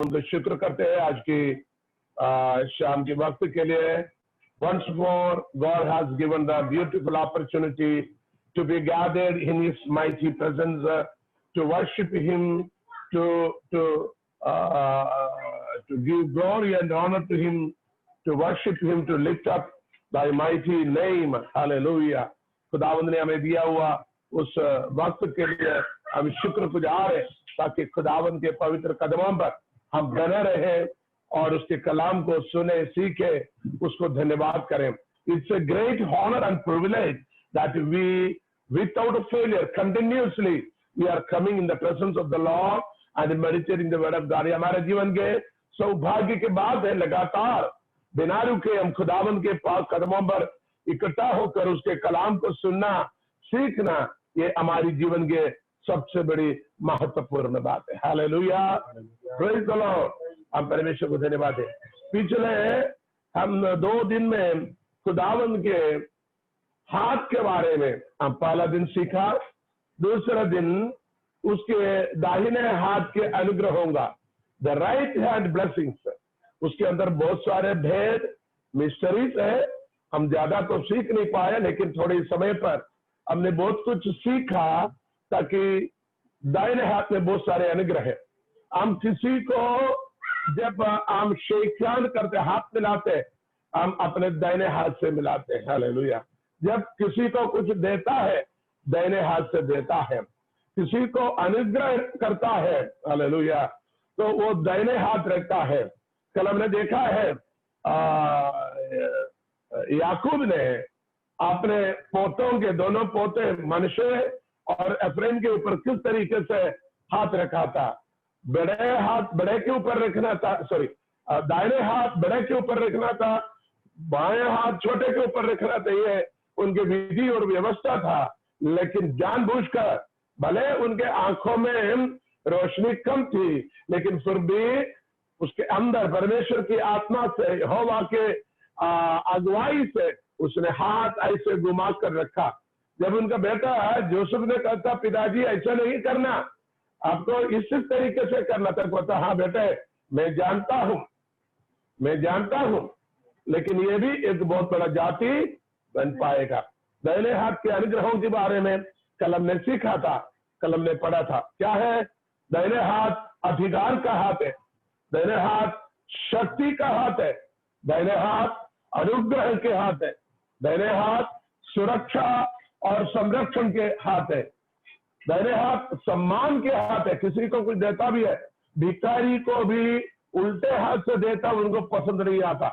उनको शुक्र करते हैं आज की शाम के वक्त के लिए. Once more, God has given the beautiful opportunity to be gathered in His mighty presence, to worship Him, to give glory and honor to Him, to worship Him, to lift up Thy mighty name. Hallelujah. खुदावंद ने हमें दिया हुआ उस वक्त के लिए हम शुक्रगुजार हैं ताकि खुदावंद के पवित्र कदमों पर हम बने रहें और उसके कलाम को सुने, सीखे, उसको धन्यवाद करें. It's a great honor and privilege that we, without a failure, continuously we are coming in the presence of the Lord and meditating the word of God. हमारे जीवन के सौभाग्य के बाद है लगातार बिना रुके हम खुदावंद के पाक कदमों पर इकट्ठा होकर उसके कलाम को सुनना, सीखना, ये हमारी जीवन के सबसे बड़ी महत्वपूर्ण बात है. Hallelujah, praise the Lord. हम परमेश्वर को धन्यवाद दें. पिछले हम 2 दिन में खुदावंद के हाथ के बारे में हम पहला दिन सीखा, दूसरा दिन उसके दाहिने हाथ के अनुग्रहों का, द राइट हैंड ब्लेसिंग्स. उसके अंदर बहुत सारे भेद, मिस्टरीज है. हम ज्यादा तो सीख नहीं पाए, लेकिन थोड़े समय पर हमने बहुत कुछ सीखा ताकि दाहिने हाथ में बहुत सारे अनुग्रह है. हम किसी को जब हम शेक हैंड करते, हाथ मिलाते, हम अपने दाहिने हाथ से मिलाते हैं. हालेलुया. जब किसी को कुछ देता है, दाहिने हाथ से देता है. किसी को अनुग्रह करता है, हालेलुया, तो वो दाहिने हाथ रखता है. कल हमने देखा है याकूब ने अपने पोतों के, दोनों पोते मनशे और एफ्रेम के ऊपर किस तरीके से हाथ रखा था. बड़े हाथ बड़े के ऊपर रखना था, सॉरी, दाहिने हाथ बड़े के ऊपर रखना था, बाएं हाथ छोटे के ऊपर रखना था. ये उनके विधि और व्यवस्था था. लेकिन जानबूझकर, भले उनके आंखों में रोशनी कम थी, लेकिन फिर भी उसके अंदर परमेश्वर की आत्मा से, यहोवा के अगुवाई से उसने हाथ ऐसे घुमा कर रखा. जब उनका बेटा जोसेफ ने कहा था, पिताजी ऐसा नहीं करना, आपको इस तरीके से करना था. कहता, हाँ बेटे, मैं जानता हूं, लेकिन ये भी एक बहुत बड़ा जाति बन पाएगा. दाहिने हाथ के अनुग्रहों के बारे में कल हमने सीखा था, कल हमने पढ़ा था. क्या है? दाहिने हाथ अधिकार का हाथ है, दाहिने हाथ शक्ति का हाथ है, दाहिने हाथ अनुग्रह के हाथ है, दाहिने हाथ सुरक्षा और संरक्षण के हाथ है, दाहिने हाथ सम्मान के हाथ है. किसी को कुछ देता भी है, भिखारी को भी उल्टे हाथ से देता, उनको पसंद नहीं आता,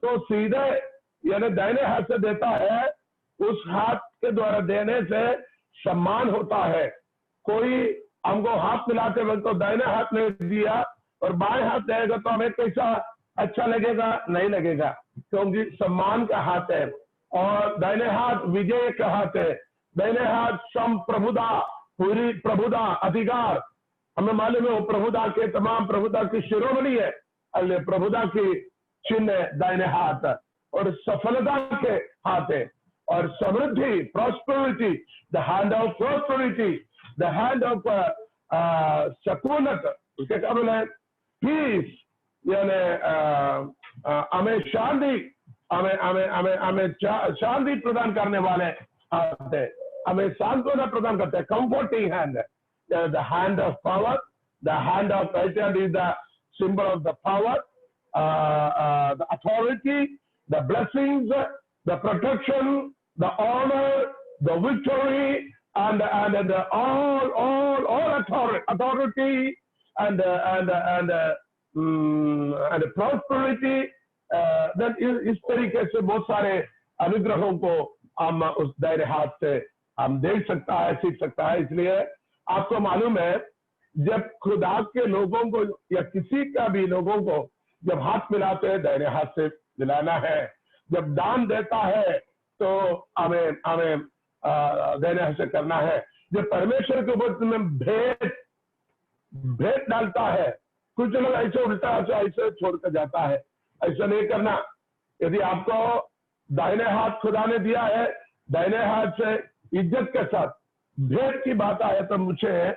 तो सीधे यानी दाहिने हाथ से देता है. उस हाथ के द्वारा देने से सम्मान होता है. कोई हमको हाथ मिलाते वक्त तो दाहिने हाथ में दिया और बाएं हाथ देगा तो हमें कैसा अच्छा लगेगा? नहीं लगेगा, क्योंकि सम्मान का हाथ है. और दाहिने हाथ विजय का हाथ है, दाहिने हाथ संप्रभुता, पूरी प्रभुता, अधिकार. हमें मालूम है वो प्रभुता के, तमाम प्रभुता की शिरोमणि है, अल्ले प्रभुता की चिन्ह दाहिने हाथ, और सफलता के हाथ है, और समृद्धि, prosperity, the hand of prosperity, the hand of सकूनत. उसके क्या बोले? पीस, यानी हमें शांति, हमें शांति प्रदान करने वाले हाथ है, हमें सांत्वना प्रदान करते हैं. Comforting hand, the hand of power, the hand of right hand is the symbol of the power, the authority, the blessings, the protection, the honour, the victory, and the all authority and prosperity. Then इस तरीके से बहुत सारे अनुग्रहों को हम उस दाहिने हाथ से हम देख सकता है, सीख सकता है. इसलिए आपको मालूम है, जब खुदा के लोगों को या किसी का भी लोगों को जब हाथ मिलाते हैं, दाहिने हाथ से मिलाना है. जब दान देता है तो हमें दाहिने हाथ से करना है. जब परमेश्वर के ऊपर में भेंट डालता है, कुछ लोग ऐसे उल्टा ऐसे छोड़कर जाता है. ऐसा नहीं करना. यदि आपको दाहिने हाथ खुदा ने दिया है, दाहिने हाथ से इज्जत के साथ भेंट की बात आए, तो मुझे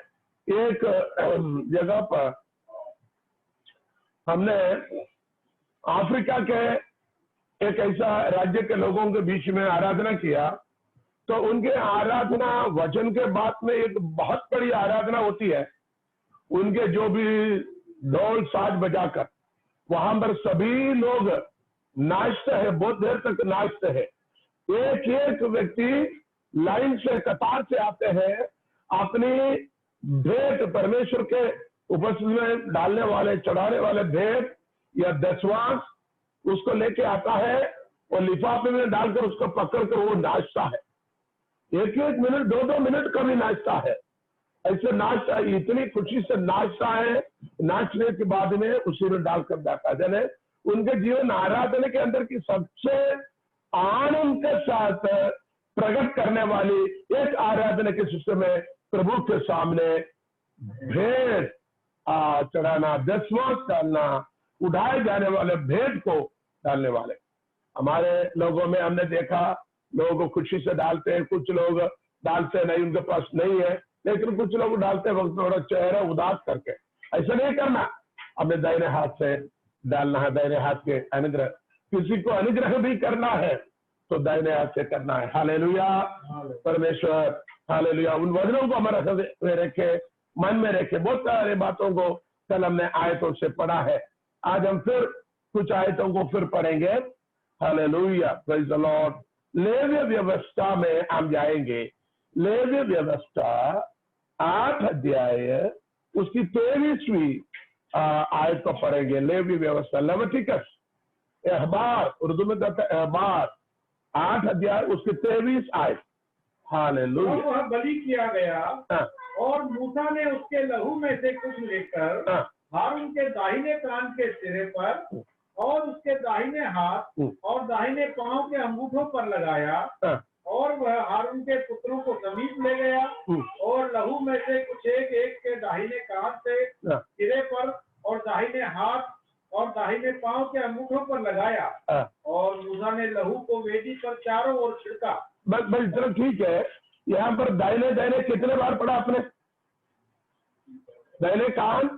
एक जगह पर हमने अफ्रीका के एक ऐसा राज्य के लोगों के बीच में आराधना किया, तो उनके आराधना वचन के बाद में एक बहुत बड़ी आराधना होती है। उनके जो भी ढोल साज बजाकर वहां पर सभी लोग नाचते हैं, बहुत देर तक नाचते हैं। एक एक व्यक्ति लाइन से, कतार से आते हैं, अपनी भेंट परमेश्वर के उपस्थिति में डालने वाले, चढ़ाने वाले भेंट या दशवांश उसको लेके आता है और लिफाफे में डालकर उसको पकड़कर वो नाचता है। एक एक मिनट, 2-2 मिनट का भी नाचता है। ऐसे नाचता है, इतनी खुशी से नाचता है। नाचने के बाद में उसी में डालकर जाता है। यानी उनके जीवन आराधना के अंदर की सबसे आनंद के साथ प्रकट करने वाली एक आराधना के सिस्टम में प्रभु के सामने भेंट चढ़ाना, दशवांश डालना, उठाए जाने वाले भेंट को डालने वाले। हमारे लोगों में हमने देखा, लोग खुशी से डालते हैं, कुछ लोग डालते नहीं, उनके पास नहीं है, लेकिन कुछ लोग डालते वक्त थोड़ा चेहरा उदास करके। ऐसा नहीं करना, अपने दाहिने हाथ से डालना है, दाहिने हाथ के अनुग्रह। किसी को अनुग्रह भी करना है तो दाहिने हाथ से करना है। हालेलुया, परमेश्वर, हालेलुया। उन वचनों को हमारे हृदय में रखे, मन में रखे। बहुत सारी बातों को कल हमने आयतों से पढ़ा है, आज हम फिर कुछ आयतों को फिर पढ़ेंगे। हालेलुया, प्रेज द लॉर्ड। लेव्य व्यवस्था में हम जाएंगे। लेव्य व्यवस्था 8 अध्याय उसकी 23वीं आयत को पढ़ेंगे। लेव्य व्यवस्था, लेविटिकस, एहबार, उर्दू में कहते हैं एहबार, 8 अध्याय उसकी 23 आयत। हालेलुया। वह बलि किया गया और मूसा ने उसके लहू में से कुछ लेकर हारून के दाहिने कान के सिरे पर और उसके दाहिने हाथ और दाहिने पांव के अंगूठों पर लगाया, और वह हारून के पुत्रों को समीप ले गया और लहू में से कुछ एक के दाहिने कान से सिरे पर और दाहिने हाथ और दाहिने पांव के अंगूठों पर लगाया, और मूसा ने लहू को वेदी पर चारों ओर छिड़का। बस इतना ठीक है। यहाँ पर दाहिने दाहिने कितने बार पढ़ा आपने? दाहिने कान,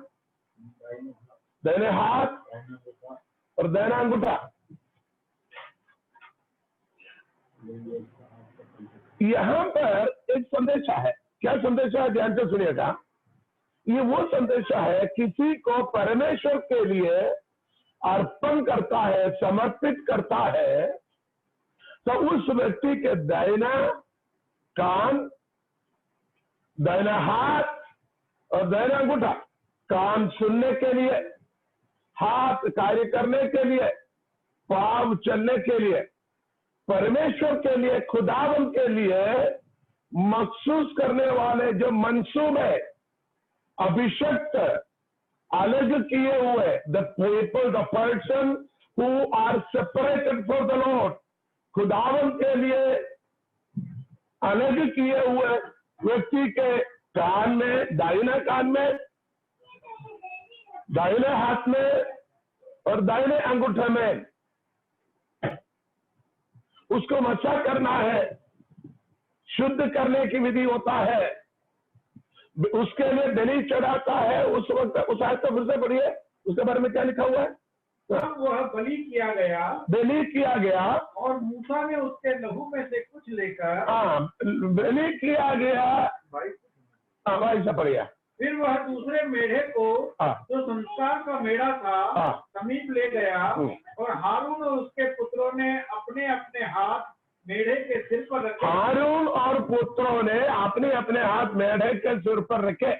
दाहिने हाथ और दाहिना अंगूठा। यहाँ पर एक संदेशा है। क्या संदेशा है? ध्यान से सुनिएगा। ये वो संदेशा है, किसी को परमेश्वर के लिए अर्पण करता है, समर्पित करता है, तो उस व्यक्ति के दाहिना कान, दाहिना हाथ और दाहिना अंगूठा, कान सुनने के लिए, हाथ कार्य करने के लिए, पांव चलने के लिए, परमेश्वर के लिए, खुदावन के लिए मखसूस करने वाले जो मंसूबे अभिषक्त अलग किए हुए, the people, the person who are separated for the Lord, खुदावन के लिए अलग किए हुए व्यक्ति के कान में, दाहिना कान में, दाहिने हाथ में और दाहिने अंगूठे में उसको मसा करना है। शुद्ध करने की विधि होता है, उसके लिए बलि चढ़ाता है। उस वक्त उस आयत को फिर से पढ़िए, उसके बारे में क्या लिखा हुआ है? वह बलि किया गया, बलि किया गया और मूसा ने उसके लहू में से कुछ लेकर, बलि किया गया, भाई से पढ़िया। फिर वह दूसरे मेढ़े को जो संस्कार का मेढ़ा था समीप ले गया, और हारून और उसके पुत्रों ने अपने अपने हाथ मेढ़े के सिर पर रखे। हारून और पुत्रों ने अपने अपने हाथ मेढ़े के सिर पर रखे।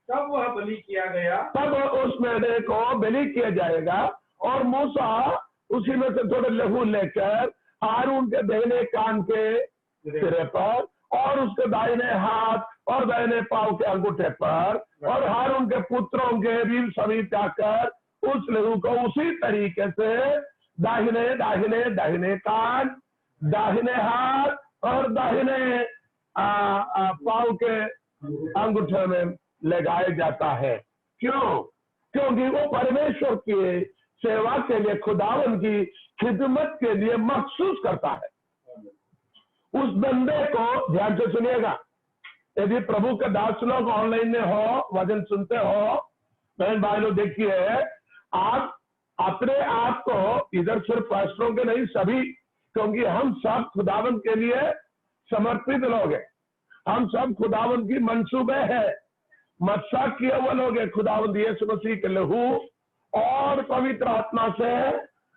तब वह बलि किया गया, तब उस मेढ़े को बलि किया जाएगा, और मूसा उसी में से थोड़े लहू लेकर हारून के दाहिने कान के सिरे पर और उसके दाहिने हाथ और दाहिने पांव के अंगूठे पर और हारून के पुत्रों के भी समीप जाकर उस लहू को उसी तरीके से दाहिने दाहिने दाहिने कान, दाहिने हाथ और दाहिने पांव के अंगूठे में लगाया जाता है। क्यों? क्योंकि वो परमेश्वर की सेवा के लिए, खुदावन की खिदमत के लिए मखसूस करता है। उस बंदे को ध्यान से सुनिएगा। यदि प्रभु के दास लोग ऑनलाइन में हो, वचन सुनते हो, बहन भाई लोग देखिए, आप अपने आप को, इधर सिर्फ पास्टरों के नहीं, सभी, क्योंकि हम सब खुदावंद के लिए समर्पित लोग हैं, हम सब खुदावंद की मंसूबे हैं, मत्सा किए हुए लोग हैं। खुदावंद यीशु मसीह के लहू और पवित्र आत्मा से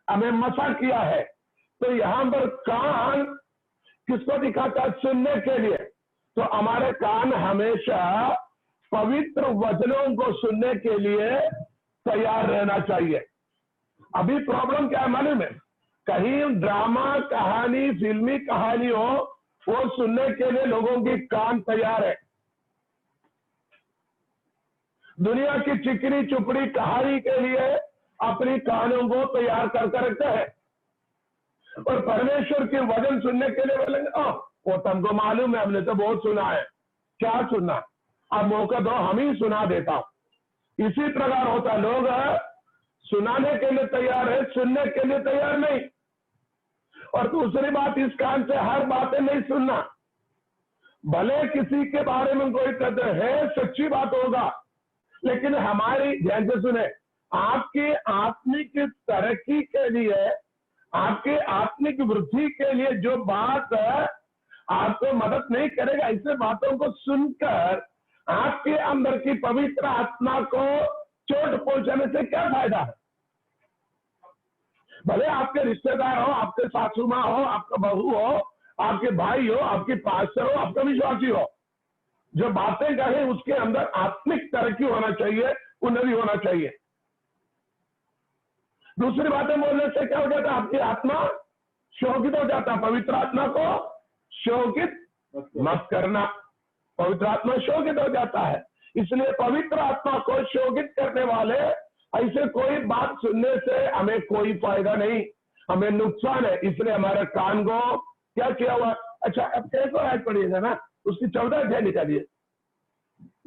हमें मसा किया है। तो यहाँ पर कान किसको दिखाता है? सुनने के लिए। तो हमारे कान हमेशा पवित्र वचनों को सुनने के लिए तैयार रहना चाहिए। अभी प्रॉब्लम क्या है मालूम है? कहीं ड्रामा कहानी, फिल्मी कहानी हो, वो सुनने के लिए लोगों की कान तैयार है। दुनिया की चिकनी चुपड़ी कहानी के लिए अपनी कानों को तैयार करके रखते हैं, और परमेश्वर के वचन सुनने के लिए बोलेंगे वो तुमको मालूम है, हमने तो बहुत सुना है। क्या सुनना? अब मौका दो, हम ही सुना देता हूं। इसी प्रकार होता है, लोग सुनाने के लिए तैयार है, सुनने के लिए तैयार नहीं। और दूसरी बात, इस कान से हर बातें नहीं सुनना। भले किसी के बारे में कोई कहते हैं सच्ची बात होगा, लेकिन हमारी, ध्यान से सुने, आपकी आत्मिक तरक्की के लिए, आपके आत्मिक वृद्धि के लिए जो बात आपको मदद नहीं करेगा, ऐसे बातों को सुनकर आपके अंदर की पवित्र आत्मा को चोट पहुंचाने से क्या फायदा है? भले आपके रिश्तेदार हो, आपके सासू माँ हो, आपका बहू हो, आपके भाई हो, आपके पास्टर हो, आपका विश्वासी हो, जो बातें कहे उसके अंदर आत्मिक तरक्की होना चाहिए, उन्नति होना चाहिए। दूसरी बातें बोलने से क्या हो जाता है? आपकी आत्मा शोकित हो जाता है। पवित्र आत्मा को शोकित मत करना, पवित्र आत्मा शोकित हो जाता है। इसलिए पवित्र आत्मा को शोकित करने वाले ऐसे कोई बात सुनने से हमें कोई फायदा नहीं, हमें नुकसान है। इसलिए हमारे कान को क्या किया हुआ? अच्छा, अब एक और आयत पढ़िएगा ना, उसकी 14 अध्याय निकालिए।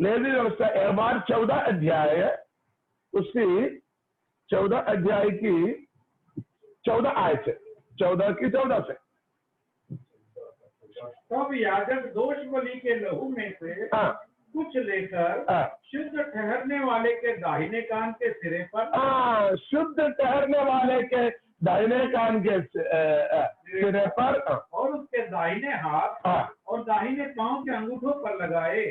लेवी व्यवस्था एबार 14 अध्याय, उसकी 14 अध्याय की 14 आयत से, 14 की 14 से। तब याजक दोष बलि के लहू में से कुछ लेकर शुद्ध ठहरने वाले के दाहिने कान के सिरे पर, शुद्ध ठहरने वाले के दाहिने कान के सिरे पर, और उसके दाहिने हाथ और दाहिने पांव के अंगूठों पर लगाए।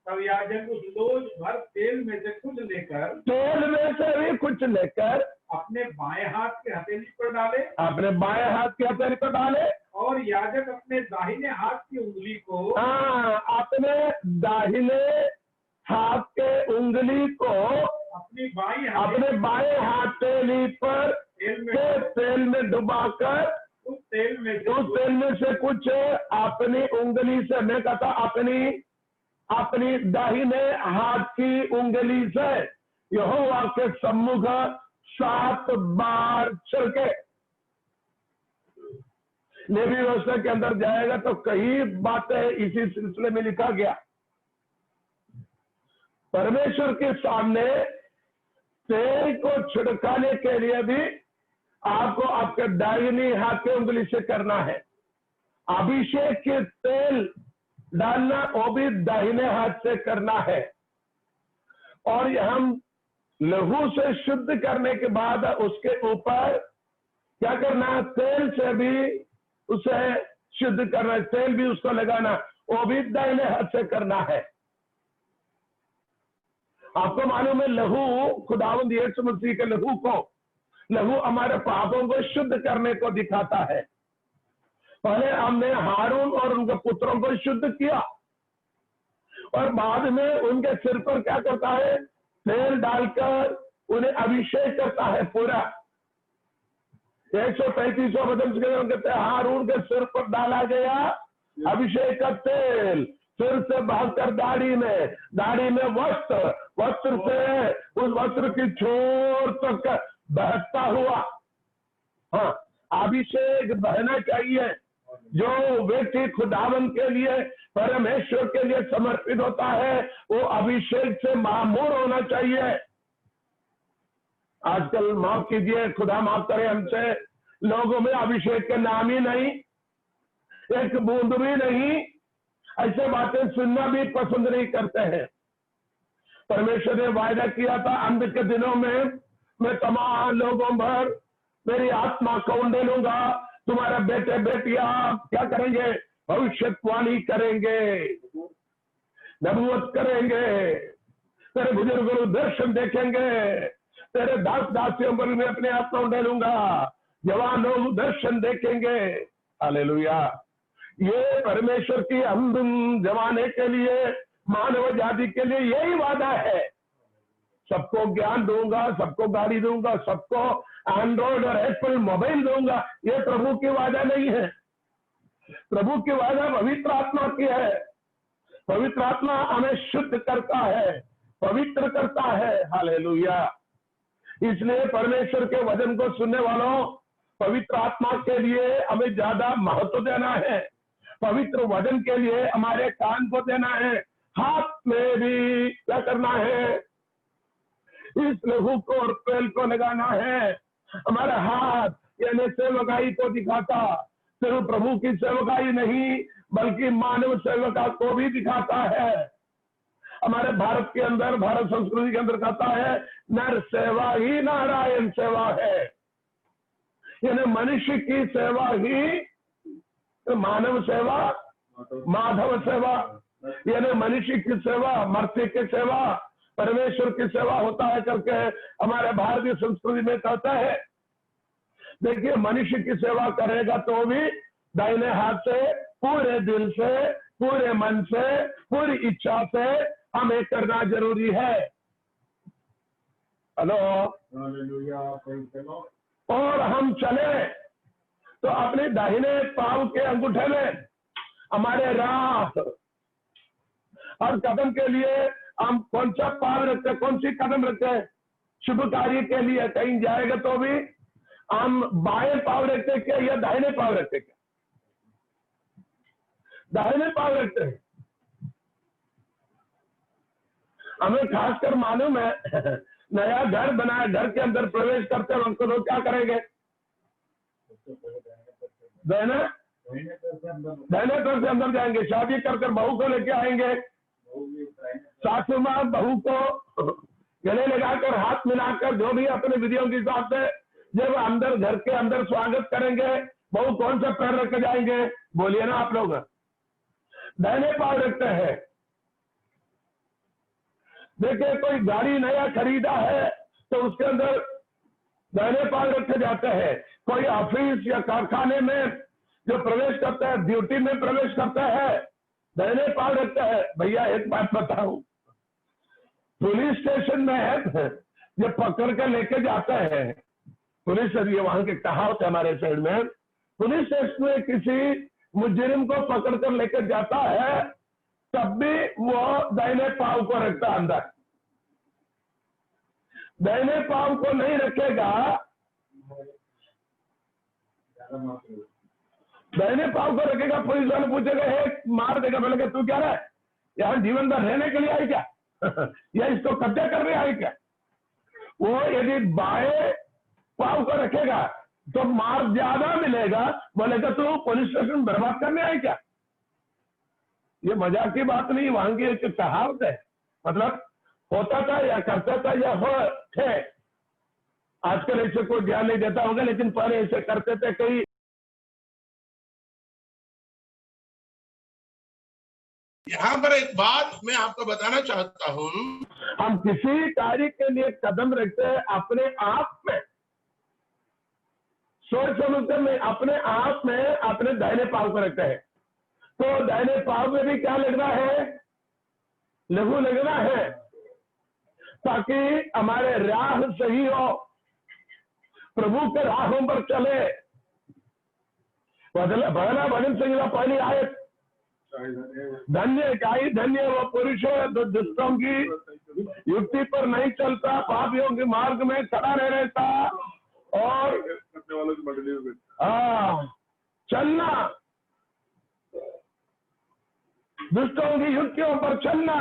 तब याजक उस लोज भर तेल में से कुछ लेकर, तेल में से भी कुछ लेकर अपने बाएं हाथ के हथेली पर डाले, अपने बाएं हाथ के हथेली पर डाले, और याजक अपने दाहिने हाथ की उंगली को, अपने दाहिने हाथ के उंगली को अपने बाएं हथेली पर तेल में डुबाकर, उस तेल में से कुछ अपनी उंगली से, मैं कहता अपनी दाहिने हाथ की उंगली से यहोवा के सम्मुख 7 बार छिड़के। लेवी व्यवस्था के अंदर जाएगा तो कई बातें इसी सिलसिले में लिखा गया। परमेश्वर के सामने तेल को छिड़काने के लिए भी आपको आपके दाहिनी हाथ की उंगली से करना है। अभिषेक के तेल डालना वो भी दाहिने हाथ से करना है। और हम लहू से शुद्ध करने के बाद उसके ऊपर क्या करना? तेल से भी उसे शुद्ध करना, तेल भी उसको लगाना, वो भी दाहिने हाथ से करना है। आपको मालूम है, लहू, खुदावंद यीशु मसीह के लहू हमारे पापों को शुद्ध करने को दिखाता है। पहले हमने हारून और उनके पुत्रों को शुद्ध किया, और बाद में उनके सिर पर क्या करता है? तेल डालकर उन्हें अभिषेक करता है पूरा। 133 वचन कहते हैं, हारून के सिर पर डाला गया अभिषेक का तेल, सिर से बहकर दाढ़ी में वस्त्र से उस वस्त्र की छोर तक बहता हुआ। हाँ, अभिषेक बहना चाहिए। जो व्यक्ति खुदावन के लिए, परमेश्वर के लिए समर्पित होता है, वो अभिषेक से मामूर होना चाहिए। आजकल माफ कीजिए, खुदा माफ करे हमसे, लोगों में अभिषेक के नाम ही नहीं, एक बूंद भी नहीं, ऐसे बातें सुनना भी पसंद नहीं करते हैं। परमेश्वर ने वायदा किया था अंत के दिनों में मैं तमाम लोगों पर मेरी आत्मा को उंडेलूंगा। तुम्हारे बेटे बेटियां क्या करेंगे? भविष्यवाणी करेंगे, नबूवत करेंगे, तेरे बुजुर्ग लोग दर्शन देखेंगे, तेरे दास दासियों पर मैं अपने आत्मा उंडेलूंगा, जवान लोग दर्शन देखेंगे। हालेलुया। ये परमेश्वर की अंतिम जमाने के लिए, मानव जाति के लिए यही वादा है। सबको ज्ञान दूंगा, सबको गाड़ी दूंगा, सबको एंड्रॉइड और एप्पल मोबाइल दूंगा। ये प्रभु की वादा नहीं है। प्रभु की वादा पवित्र आत्मा की है। पवित्र आत्मा हमें शुद्ध करता है, पवित्र करता है। हालेलुया। इसलिए परमेश्वर के वचन को सुनने वालों, पवित्र आत्मा के लिए हमें ज्यादा महत्व देना है। पवित्र वचन के लिए हमारे कान को देना है। हाथ में भी क्या करना है? इस लहू को और तेल को लगाना है। हमारा हाथ यानी सेवकाई को दिखाता, सिर्फ प्रभु की सेवकाई नहीं बल्कि मानव सेवका को भी दिखाता है। हमारे भारत के अंदर, भारत संस्कृति के अंदर कहता है, नर सेवा ही नारायण सेवा है। यानी मनुष्य की सेवा ही मानव सेवा, माधव सेवा। यानी मनुष्य की सेवा, मर्त्य की सेवा, परमेश्वर की सेवा होता है करके हमारे भारतीय संस्कृति में कहता है। देखिए, मनुष्य की सेवा करेगा तो भी दाहिने हाथ से, पूरे दिल से, पूरे मन से, पूरी इच्छा से हमें करना जरूरी है। हेलो। और हम चले तो अपने दाहिने पांव के अंगूठे में हमारे राह और कदम के लिए हम कौन सा पाव रखते, कौन सी कदम रखते हैं? शुभ कार्य के लिए कहीं जाएगा तो भी हम बाएं पाव रखते क्या या दाहिने पाव रखते क्या? दाहिने पाव रखते हैं। हमें खासकर मालूम है, नया घर बनाया, घर के अंदर प्रवेश करते हैं उनको लोग क्या करेंगे? दाहिने तरफ से अंदर जाएंगे। शादी कर बहू को लेके आएंगे, सासू माँ बहू को गले लगाकर, हाथ मिलाकर, जो भी अपने विधियों के हिसाब से जब अंदर, घर के अंदर स्वागत करेंगे, बहू कौन सा पैर रख के जाएंगे? बोलिए ना आप लोग। दाहिने पांव रखते हैं। देखिए, कोई गाड़ी नया खरीदा है तो उसके अंदर दाहिने पांव रखे जाते हैं। कोई ऑफिस या कारखाने में जो प्रवेश करता है, ड्यूटी में प्रवेश करता है, दाहिने पांव रखता है। भैया एक बात बताऊं, पुलिस स्टेशन में है जब पकड़ कर लेके जाता है पुलिस, ये वहां के कहावत है हमारे साइड में, पुलिस स्टेशन में किसी मुजरिम को पकड़ कर लेकर जाता है तब भी वो दाहिने पांव को रखता अंदर। दाहिने पांव को नहीं रखेगा, दाहिने पांव को रखेगा, पुलिस वाले पूछेगा, हे मार देगा। बोलेगा तू क्या रहा है, यहाँ जीवन भर रहने के लिए आई क्या या इसको कब्जा करने आई क्या? वो यदि बाएं पांव को रखेगा तो मार ज्यादा मिलेगा। बोलेगा तू पुलिस स्टेशन बर्बाद करने आई क्या? ये मजाक की बात नहीं, वहां की एक कहावत है। मतलब होता था या करता था या हो थे। आजकल ऐसे कोई ध्यान नहीं देता होगा, लेकिन पहले ऐसे करते थे। कई यहाँ पर एक बात मैं आपको बताना चाहता हूँ, हम किसी कार्य के लिए कदम रखते हैं अपने आप में, सोच समझकर में अपने आप में अपने दाहिने पांव को रखते हैं। तो दाहिने पांव में भी क्या लगना है? लघु लगना है, ताकि हमारे राह सही हो, प्रभु के राहों पर चले। पहला भजन संहिता पहली आयत, धन्य गाई धन्य वो पुरुष है जो दुष्टों की युक्ति पर नहीं चलता, पापियों के मार्ग में खड़ा नहीं रहता और चलना, दुष्टों की युक्तियों पर चलना।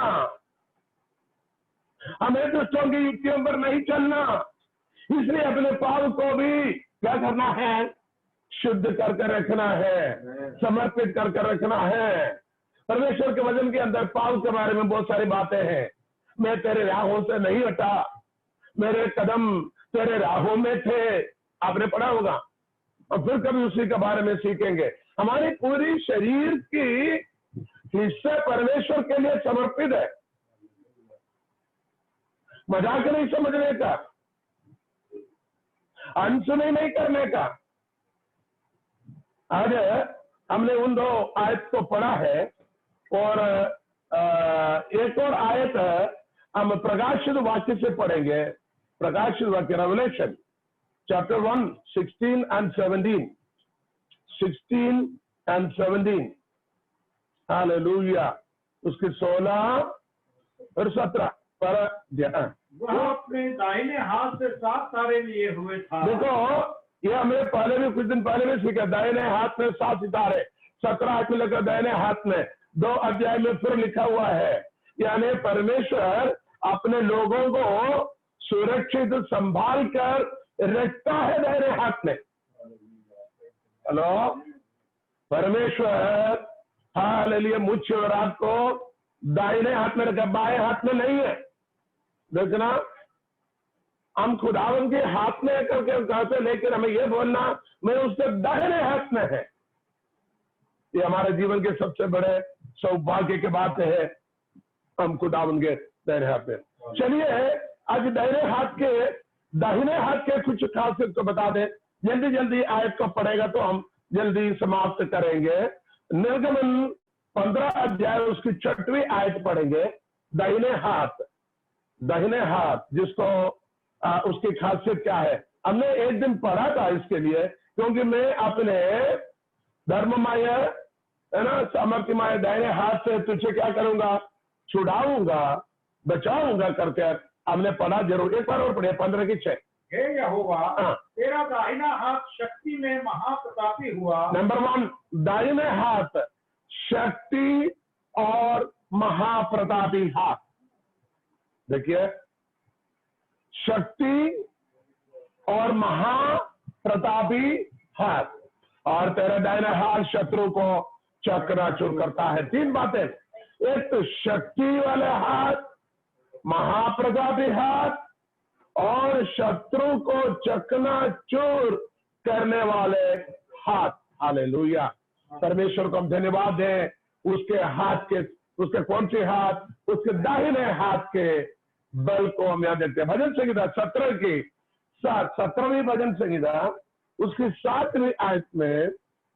हमें दुष्टों की युक्तियों पर नहीं चलना, इसलिए अपने पाव को भी क्या करना है? शुद्ध करके रखना है, समर्पित करके रखना है। परमेश्वर के वचन के अंदर पाव के बारे में बहुत सारी बातें हैं। मैं तेरे राहों से नहीं हटा, मेरे कदम तेरे राहों में थे, आपने पढ़ा होगा। और फिर कभी उसी के बारे में सीखेंगे। हमारी पूरी शरीर की हिस्से परमेश्वर के लिए समर्पित है, मजाक नहीं समझने का, अनसुनी नहीं करने का। आज हमने उन 2 आयत को पढ़ा है, और एक और आयत हम प्रकाशित वाक्य से पढ़ेंगे। प्रकाशित वाक्य, revelation chapter 1 16 and 17, 16 and 17, hallelujah. उसके 16 और 17 पर ध्यान। वह अपने दाहिने हाथ से 7 तारे लिए हुए था। देखो, ये हमने पहले भी कुछ दिन पहले भी सीखा, दाहिने हाथ में 7 सितारे, 17 हाथ में लेकर दाहिने हाथ में, 2 अध्याय में फिर लिखा हुआ है। यानी परमेश्वर अपने लोगों को सुरक्षित संभाल कर रखता है दाहिने हाथ में। हेलो, परमेश्वर हालेलुया मुझ और आपको दाहिने हाथ में रखा, बाएं हाथ में नहीं है। देखना, हम खुदावन के हाथ में करके कहते, लेकिन हमें यह बोलना मैं उसके दाहिने हाथ में है। ये हमारे जीवन के सबसे बड़े सौभाग्य की बात है, हम खुदावन के दाहिने हाथ में। चलिए आज दाहिने हाथ के कुछ खासियत को बता दें। जल्दी जल्दी आयत को पढ़ेगा तो हम जल्दी समाप्त करेंगे। निर्गमन 15 अध्याय उसकी 6वीं आयत पढ़ेंगे। दाहिने हाथ जिसको उसकी खासियत क्या है, हमने एक दिन पढ़ा था इसके लिए, क्योंकि मैं अपने धर्ममय है ना सामर्थ्यमय दाहिने हाथ से तुझे क्या करूंगा, छुड़ाऊंगा, बचाऊंगा करके हमने पढ़ा। जरूर एक बार और पढ़े 15 की 6। हे यहोवा, तेरा दाहिना हाथ शक्ति में महाप्रतापी हुआ। नंबर 1, दाहिने हाथ शक्ति और महाप्रतापी हाथ। देखिए, शक्ति और महाप्रतापी हाथ, और तेरा दाहिना हाथ शत्रु को चकनाचूर करता है। 3 बातें, एक तो शक्ति वाले हाथ, महाप्रतापी हाथ, और शत्रु को चकनाचूर करने वाले हाथ। हालेलुया। परमेश्वर को हम धन्यवाद दें, उसके हाथ के, उसके कौन से हाथ, उसके दाहिने हाथ के बल को हम याद देखते हैं। भजन संहिता 17वीं भजन संहिता उसकी 7वीं आयत में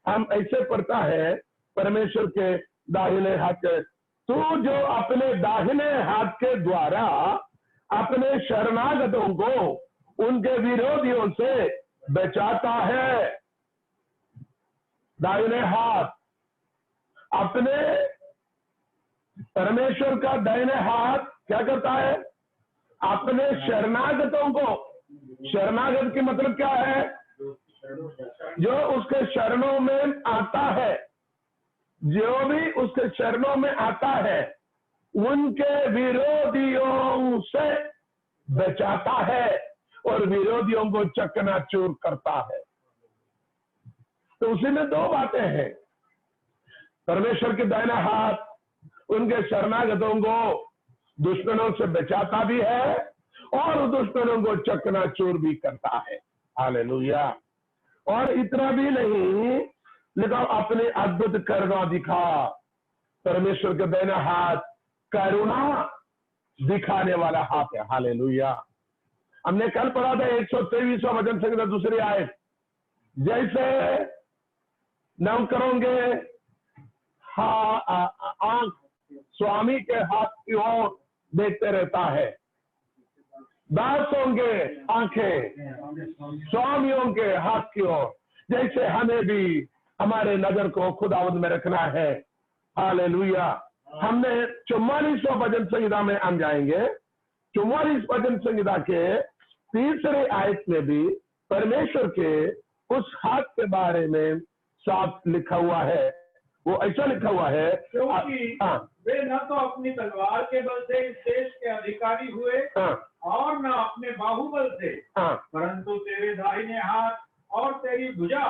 हम ऐसे पढ़ता है, परमेश्वर के दाहिने हाथ के, तू जो अपने दाहिने हाथ के द्वारा अपने शरणागतों को उनके विरोधियों से बचाता है। दाहिने हाथ, अपने परमेश्वर का दाहिने हाथ क्या करता है, अपने शरणागतों को, शरणागत की मतलब क्या है, जो उसके शरणों में आता है, जो भी उसके शरणों में आता है उनके विरोधियों से बचाता है और विरोधियों को चकनाचूर करता है। तो उसी में 2 बातें हैं, परमेश्वर के दाहिना हाथ उनके शरणागतों को दुश्मनों से बचाता भी है और दुश्मनों को चकनाचूर भी करता है। हालेलुया। और इतना भी नहीं, लेकिन अपने अद्भुत करुणा दिखा। परमेश्वर के दाहिना हाथ करुणा दिखाने वाला हाथ है। हालेलुया। हमने कल पढ़ा था 123वां भजन संहिता 2री आयत, जैसे नम करोगे आंख स्वामी के हाथ की ओर देखते रहता है, दासों के आंखें स्वामियों के हाथ की ओर, जैसे हमें भी हमारे नजर को खुदावंद में रखना है। हालेलुया। हमने 44वां भजन संहिता में हम जाएंगे। 44 भजन संहिता के 3री आयत में भी परमेश्वर के उस हाथ के बारे में साफ लिखा हुआ है। वो ऐसा लिखा हुआ है, क्योंकि वे न तो अपनी तलवार के बल से इस देश के अधिकारी हुए और न अपने बाहुबल से, परंतु तेरे दाहिने हाथ और तेरी भुजा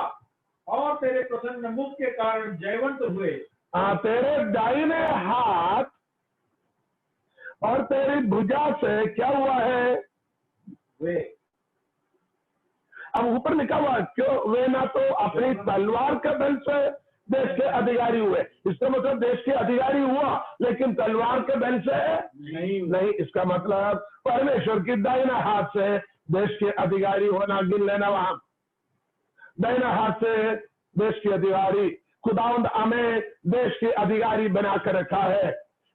और तेरे प्रसन्न मुख के कारण जयवंत हुए। तेरे दाहिने हाथ और तेरी भुजा से क्या हुआ है, वे अब ऊपर लिखा हुआ क्यों वे ना तो अपनी तलवार के बल से देश के अधिकारी हुए। इसका मतलब देश के अधिकारी हुआ लेकिन तलवार के बल से नहीं। इसका मतलब परमेश्वर की दाहिना हाथ से देश के अधिकारी होना, गिन लेना वहां, दाहिना हाथ से देश के अधिकारी। खुदावंद हमें देश के अधिकारी बनाकर रखा है।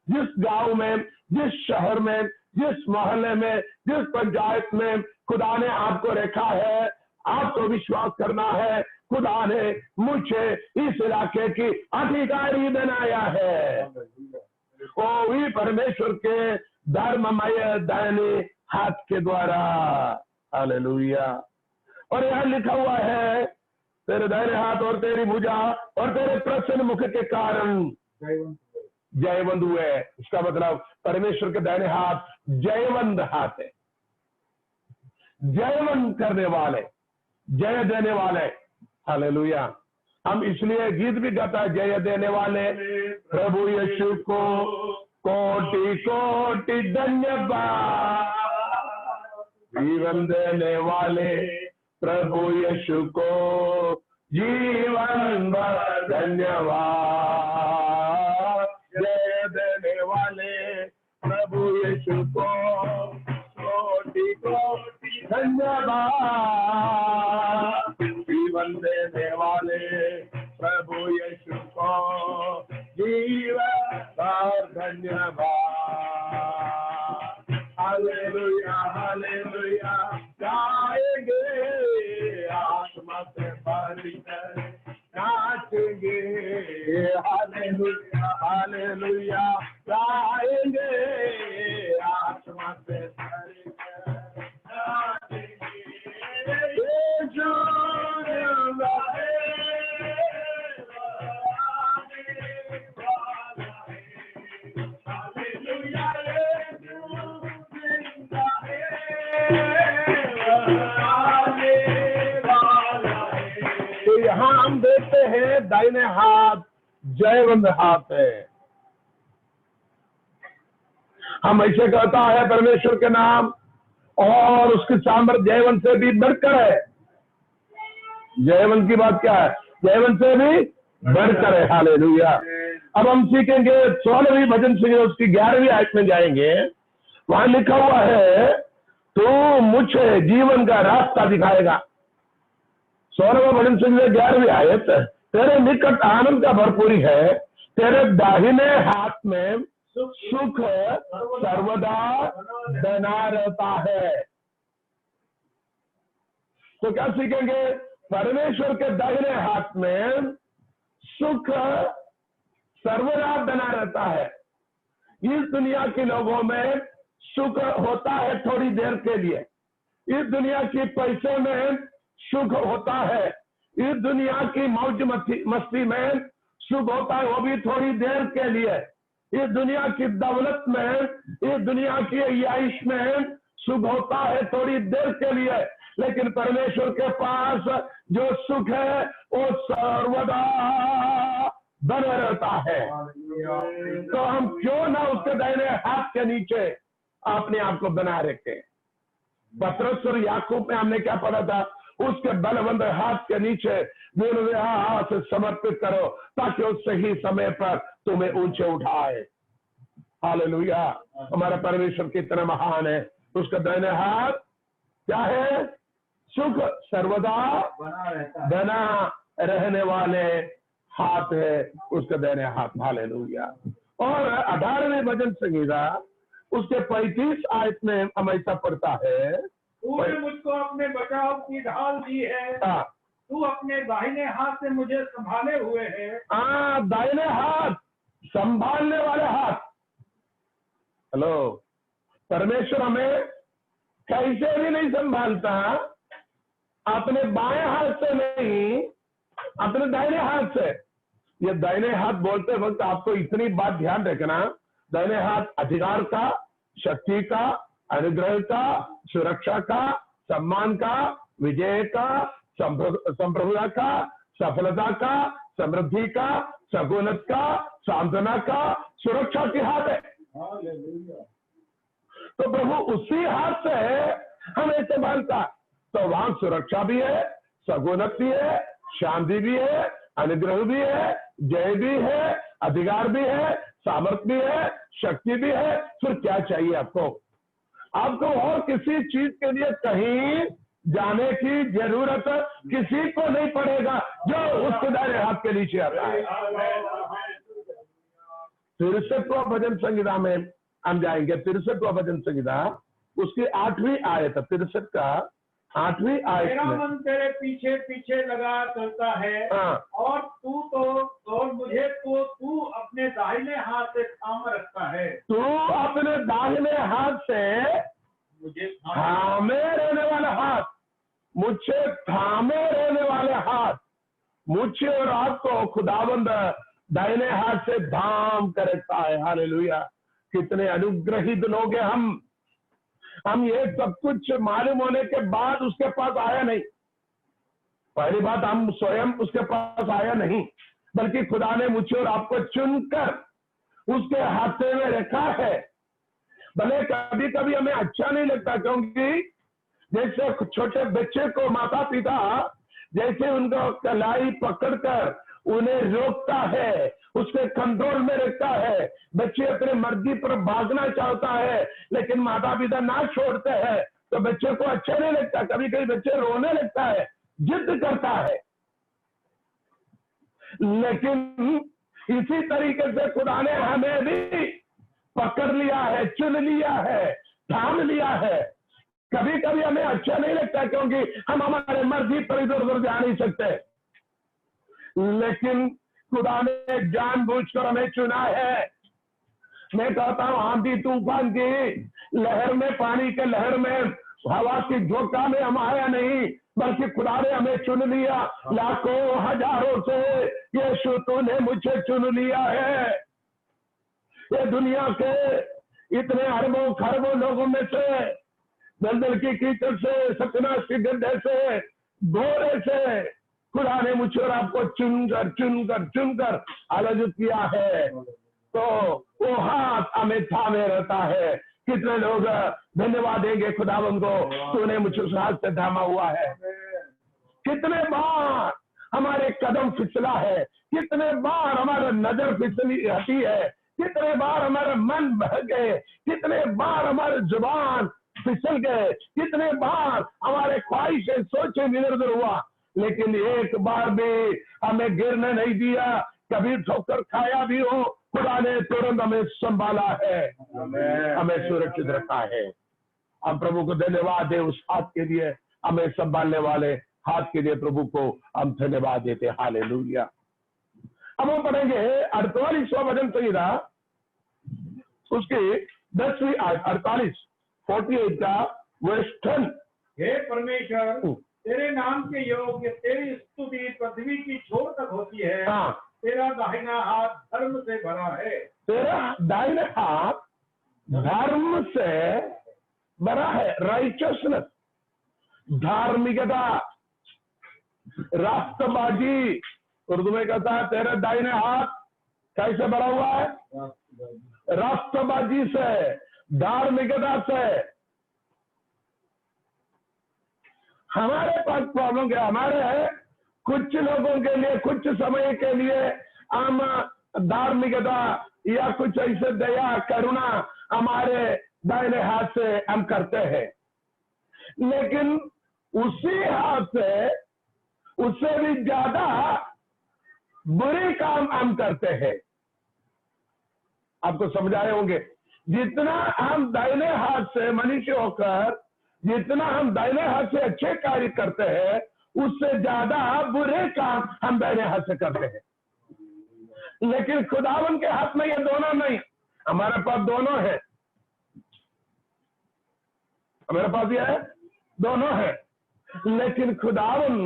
जिस गांव में, जिस शहर में, जिस मोहल्ले में, जिस पंचायत में खुदा ने आपको रखा है, आपको विश्वास करना है खुदा ने मुझे इस इलाके की अधिकारी बनाया है। वो भी परमेश्वर के धर्ममय दाहिने हाथ के द्वारा। हालेलुया। और यहाँ लिखा हुआ है तेरे दाहिने हाथ और तेरी भुजा और तेरे प्रसन्न मुख के कारण जयवंत हुए। इसका मतलब परमेश्वर के दाहिने हाथ जयवंत हाथ है, जयवंत करने वाले, जय देने वाले। हालेलुया। हम इसलिए गीत भी गाता है, जय देने वाले प्रभु यीशु को कोटि कोटि धन्यवाद। जीवन देने वाले प्रभु यीशु को जीवन भर धन्यवाद। जय देने वाले प्रभु यीशु को कोटि कोटि धन्यवाद। जीवन देने वाले प्रभु यीशु को जीवन भर धन्यवाद। हालेलुया हालेलुया गाएंगे आत्मा से भरकर नाचेंगे। हालेलुया हालेलुया गाएंगे आत्मा से भरकर नाचेंगे। तो यहाँ हम देखते हैं दाहिने हाथ जयवंत हाथ है। हम ऐसे कहता है परमेश्वर के नाम और उसकी सामर्थ जयवंत से भी बढ़कर है। जयवंत की बात क्या है? जयवंत से भी बढ़कर है। हालेलुया। अब हम सीखेंगे 16वीं भजन संहिता उसकी 11वीं आयत में जाएंगे। वहां लिखा हुआ है तू मुझे जीवन का रास्ता दिखाएगा। 16वां भजन संहिता 11वीं आयत, तेरे निकट आनंद का भरपूरी है, तेरे दाहिने हाथ में सुख सर्वदा बना रहता है। तो क्या सीखेंगे? परमेश्वर के दाहिने हाथ में सुख सर्वदा बना रहता है। इस दुनिया के लोगों में सुख होता है थोड़ी देर के लिए। इस दुनिया की पैसे में सुख होता है। इस दुनिया की मौज मस्ती में सुख होता है, वो भी थोड़ी देर के लिए। इस दुनिया की दौलत में, इस दुनिया की अय्याइश में सुख होता है थोड़ी देर के लिए। लेकिन परमेश्वर के पास जो सुख है वो सर्वदा बना रहता है। तो हम क्यों ना उसके दाहिने हाथ के नीचे अपने आप को बना रखें। पतरस और याकूब में हमने क्या पढ़ा था? उसके बलवंत हाथ के नीचे हाथ से समर्पित करो ताकि वो सही समय पर तुम्हें ऊंचे उठाए। हालेलुया। हमारा परमेश्वर कितना महान है। उसका दाहिने हाथ क्या है? सुख सर्वदा बना रहने वाले हाथ है उसके दाहिने हाथ। हालेलुया। और 18वें भजन संहिता उसके 35 आयत में हम ऐसा पढ़ता है, तूने मुझको अपने बचाव की ढाल दी है, तू अपने दाहिने हाथ से मुझे संभाले हुए है। दाहिने हाथ, संभालने वाले हाथ। हेलो, परमेश्वर हमें कैसे भी नहीं संभालता, अपने बाएं हाथ से नहीं, अपने दाहिने हाथ से। ये दाहिने हाथ बोलते वक्त आपको इतनी बात ध्यान रखना, दाहिने हाथ अधिकार का, शक्ति का, अनुग्रह का, सुरक्षा का, सम्मान का, विजय का, संप्रभुता का, सफलता का, समृद्धि का, सगुनत का, सांत्वना का, सुरक्षा के हाथ है। तो प्रभु उसी हाथ से हमें संभालता। तो वहां सुरक्षा भी है, सगुनत भी है, शांति भी है, अनुग्रह भी है, जय भी है, अधिकार भी है, सामर्थ्य भी है, शक्ति भी है। फिर क्या चाहिए आपको? आपको और किसी चीज के लिए कहीं जाने की जरूरत किसी को नहीं पड़ेगा जो उसके दायरे हाथ के नीचे आता है। 63वां भजन संहिता में हम जाएंगे। 63वां भजन संहिता उसकी 8वीं आयत, 63 का 8वीं आयत मेरा में, मन तेरे पीछे पीछे लगा चलता है, हाँ, और मुझे तू अपने दाहिने हाथ से थाम रखता है। तू अपने दाहिने हाथ से मुझे थामे रहने वाला हाथ, मुझे थामे रहने वाले हाथ, मुझे और आपको खुदाबंद दाहिने हाथ से थाम कर रखता है। हालेलुया। कितने अनुग्रहित लोग हैं हम ये सब कुछ मालूम होने के बाद उसके पास आया नहीं। पहली बात, हम स्वयं उसके पास आया नहीं, बल्कि खुदा ने मुझे और आपको चुनकर उसके हाथे में रखा है। भले कभी कभी हमें अच्छा नहीं लगता, क्योंकि जैसे छोटे बच्चे को माता पिता जैसे उनको कलाई पकड़कर उन्हें रोकता है, उसके कंट्रोल में रखता है। बच्चे अपने मर्जी पर भागना चाहता है, लेकिन माता पिता ना छोड़ते हैं तो बच्चे को अच्छा नहीं लगता। कभी कभी बच्चे रोने लगता है, जिद करता है। लेकिन इसी तरीके से खुदा ने हमें भी पकड़ लिया है, चुन लिया है, थाम लिया है। कभी कभी हमें अच्छा नहीं लगता, क्योंकि हम हमारे मर्जी पर इधर उधर जा नहीं सकते, लेकिन खुदा ने जानबूझकर हमें चुना है। मैं कहता हूं, आंधी तूफान की लहर में, पानी के लहर में, हवा की झोंका में हम आया नहीं, बल्कि खुदा ने हमें चुन लिया। लाखों हजारों से यीशु तूने मुझे चुन लिया है। ये दुनिया के इतने अरबों खरबों लोगों में से, दलदल की कीचड़ से, सतनाश के गड्ढे से, घोड़े से खुदा ने मुझे और आपको चुनकर चुनकर चुनकर अलग किया है। तो वो हाथ हमें थामे रहता है। कितने लोग धन्यवाद देंगे खुदावंद को, तूने मुझे उस हाथ से थामा हुआ है। कितने बार हमारे कदम फिसला है, कितने बार हमारा नजर फिसली हटी है, कितने बार हमारे मन बह गए, कितने बार हमारे जुबान फिसल गए, कितने बार हमारे ख्वाहिशें सोचे निरर्धर हुआ, लेकिन एक बार भी हमें गिरने नहीं दिया। कभी ठोकर खाया भी हो, खुदा ने तुरंत हमें संभाला है, हमें सुरक्षित रखा है। हम प्रभु को धन्यवाद दे उस हाथ के लिए, हमें संभालने वाले हाथ के लिए प्रभु को हम धन्यवाद देते। हालेलुया। अब हम पढ़ेंगे 48वां भजन संहिता उसकी 10वीं आयत, 48 का वर्ष 10। हे परमेश्वर, तेरे नाम के योग्य तेरी स्तुति पृथ्वी की छोर तक होती है। हाँ, तेरा दाहिना हाथ धर्म से भरा है। तेरा दाहिना हाथ धर्म से भरा है। राइचसनेस, धार्मिकता, राष्ट्रबाजी। उर्दू में कहता है तेरा दाहिने हाथ कैसे भरा हुआ है? राष्ट्रबाजी से, धार्मिकता से। हमारे पास प्रॉब्लम क्या? हमारे कुछ लोगों के लिए कुछ समय के लिए हम धार्मिकता या कुछ ऐसे दया करुणा हमारे दाहिने हाथ से हम करते हैं, लेकिन उसी हाथ से उससे भी ज्यादा बुरे काम हम करते हैं। आपको समझाए होंगे, जितना हम दाहिने हाथ से मनुष्य होकर जितना हम दाहिने हाथ से अच्छे कार्य करते हैं, उससे ज्यादा बुरे काम हम दाहिने हाथ से करते हैं। लेकिन खुदावन के हाथ में ये दोनों नहीं, हमारे पास दोनों है। हमारे पास ये है, दोनों है। लेकिन खुदावन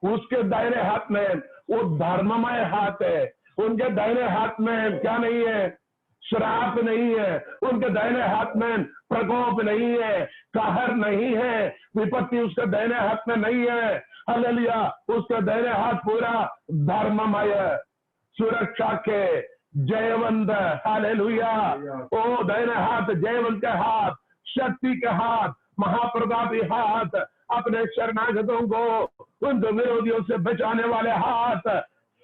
उसके दाहिने हाथ में वो धर्ममय हाथ है। उनके दाहिने हाथ में क्या नहीं है? श्राप नहीं है। उनके दाहिने हाथ में प्रकोप नहीं है, कहर नहीं है, विपत्ति उसके दाहिने हाथ में नहीं है। हालेलुया। उसके दाहिने हाथ पूरा धर्ममय, सुरक्षा के, जयवंत। हालेलुया। ओ दाहिने हाथ जयवंत के हाथ, शक्ति के हाथ, महाप्रतापी हाथ। अपने शरणागतों को उन दो विरोधियों से बचाने वाले हाथ,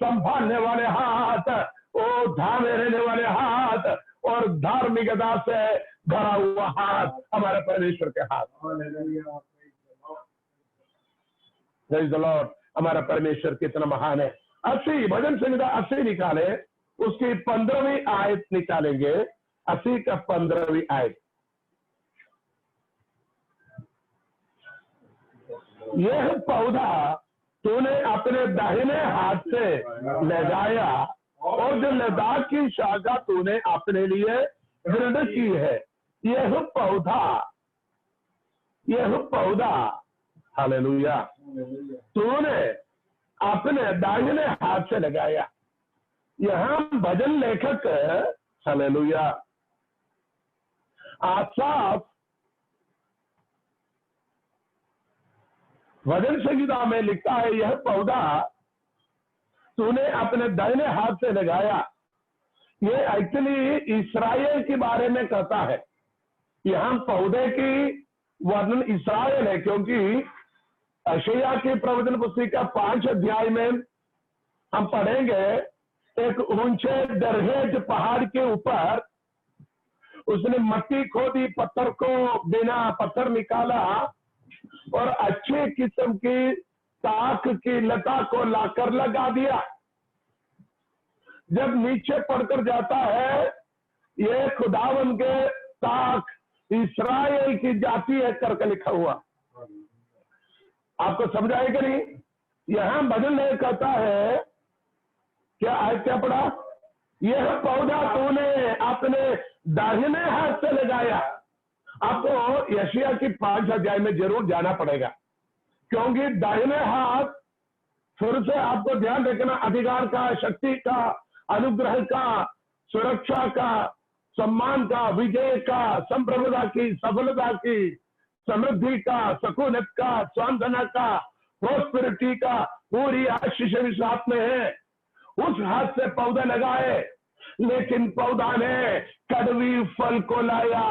संभालने वाले हाथ, ओ धामे रहने वाले हाथ और धार्मिकता से भरा हुआ हाथ हमारे परमेश्वर के हाथ। Praise the Lord. हमारा परमेश्वर कितना महान है। 80 भजन संहिता 80 निकाले, उसकी 15वीं आयत निकालेंगे। 80 का 15वीं आयत। यह पौधा तूने अपने दाहिने हाथ से लगाया और जो लद्दाख की शाखा तूने अपने लिए दृढ़ की है। यह पौधा हालेलुया तूने अपने दाहिने हाथ से लगाया। यहां भजन लेखक हालेलुया आसाफ भजन संहिता में लिखता है, यह पौधा तूने अपने दाहिने हाथ से लगाया। ये एक्चुअली इस्राएल के बारे में कहता है। यहां पौधे की वर्णन इस्राएल है, क्योंकि यशायाह की प्रवचन पुस्तिका 5 अध्याय में हम पढ़ेंगे, एक ऊंचे दरहेज पहाड़ के ऊपर उसने मट्टी खोदी, पत्थर को बिना पत्थर निकाला और अच्छे किस्म की ताक की लता को लाकर लगा दिया। जब नीचे पड़कर जाता है, ये खुदावन के ताक इस्राएल की जाति है करके लिखा हुआ। आपको समझ आएगा नहीं? यहां भजन में कहता है, क्या आज क्या पढ़ा? यह पौधा तूने अपने दाहिने हाथ से लगाया। आपको यशायाह की 5 अध्याय में जरूर जाना पड़ेगा, क्योंकि दाहिने हाथ फिर से आपको ध्यान रखना, अधिकार का, शक्ति का, अनुग्रह का, सुरक्षा का, सम्मान का, विजय का, संप्रभुता की, सफलता की, समृद्धि का, सकूनत का, सांत्वना का, प्रोस्पेरिटी का, पूरी आशीष इस हाथ में है। उस हाथ से पौधा लगाए, लेकिन पौधा ने कड़वी फल को लाया।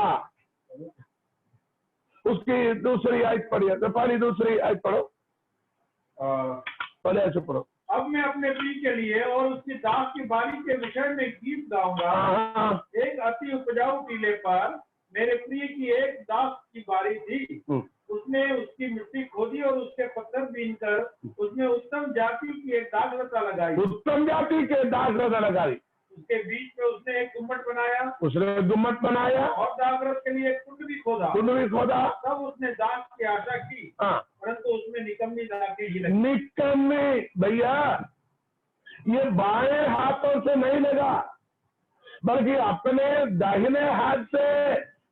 उसकी दूसरी आयत पढ़िए, तो पहली दूसरी आयत पढ़ो, पहले ऐसे पढ़ो। अब मैं अपने प्रिय के लिए और उसकी दाख की बारी के विषय में गीत गाऊंगा। एक अति उपजाऊ टीले पर मेरे प्रिय की एक दाख की बारी थी। उसने उसकी मिट्टी खोदी और उसके पत्थर बीनकर उसने उत्तम जाति की एक दाख लता लगाई। उत्तम जाति के दाख लता लगाई। उसके बीच में उसने एक गुम्मट बनाया। उसने गुम्मट बनाया और दाखरस के लिए एक कुंड भी खोदा। तब उसने दाख की आशा की, परंतु उसमें निकम्मी दाखें ही लगी। निकम्मी भैया, ये बाएं हाथों से नहीं लगा, बल्कि अपने दाहिने हाथ से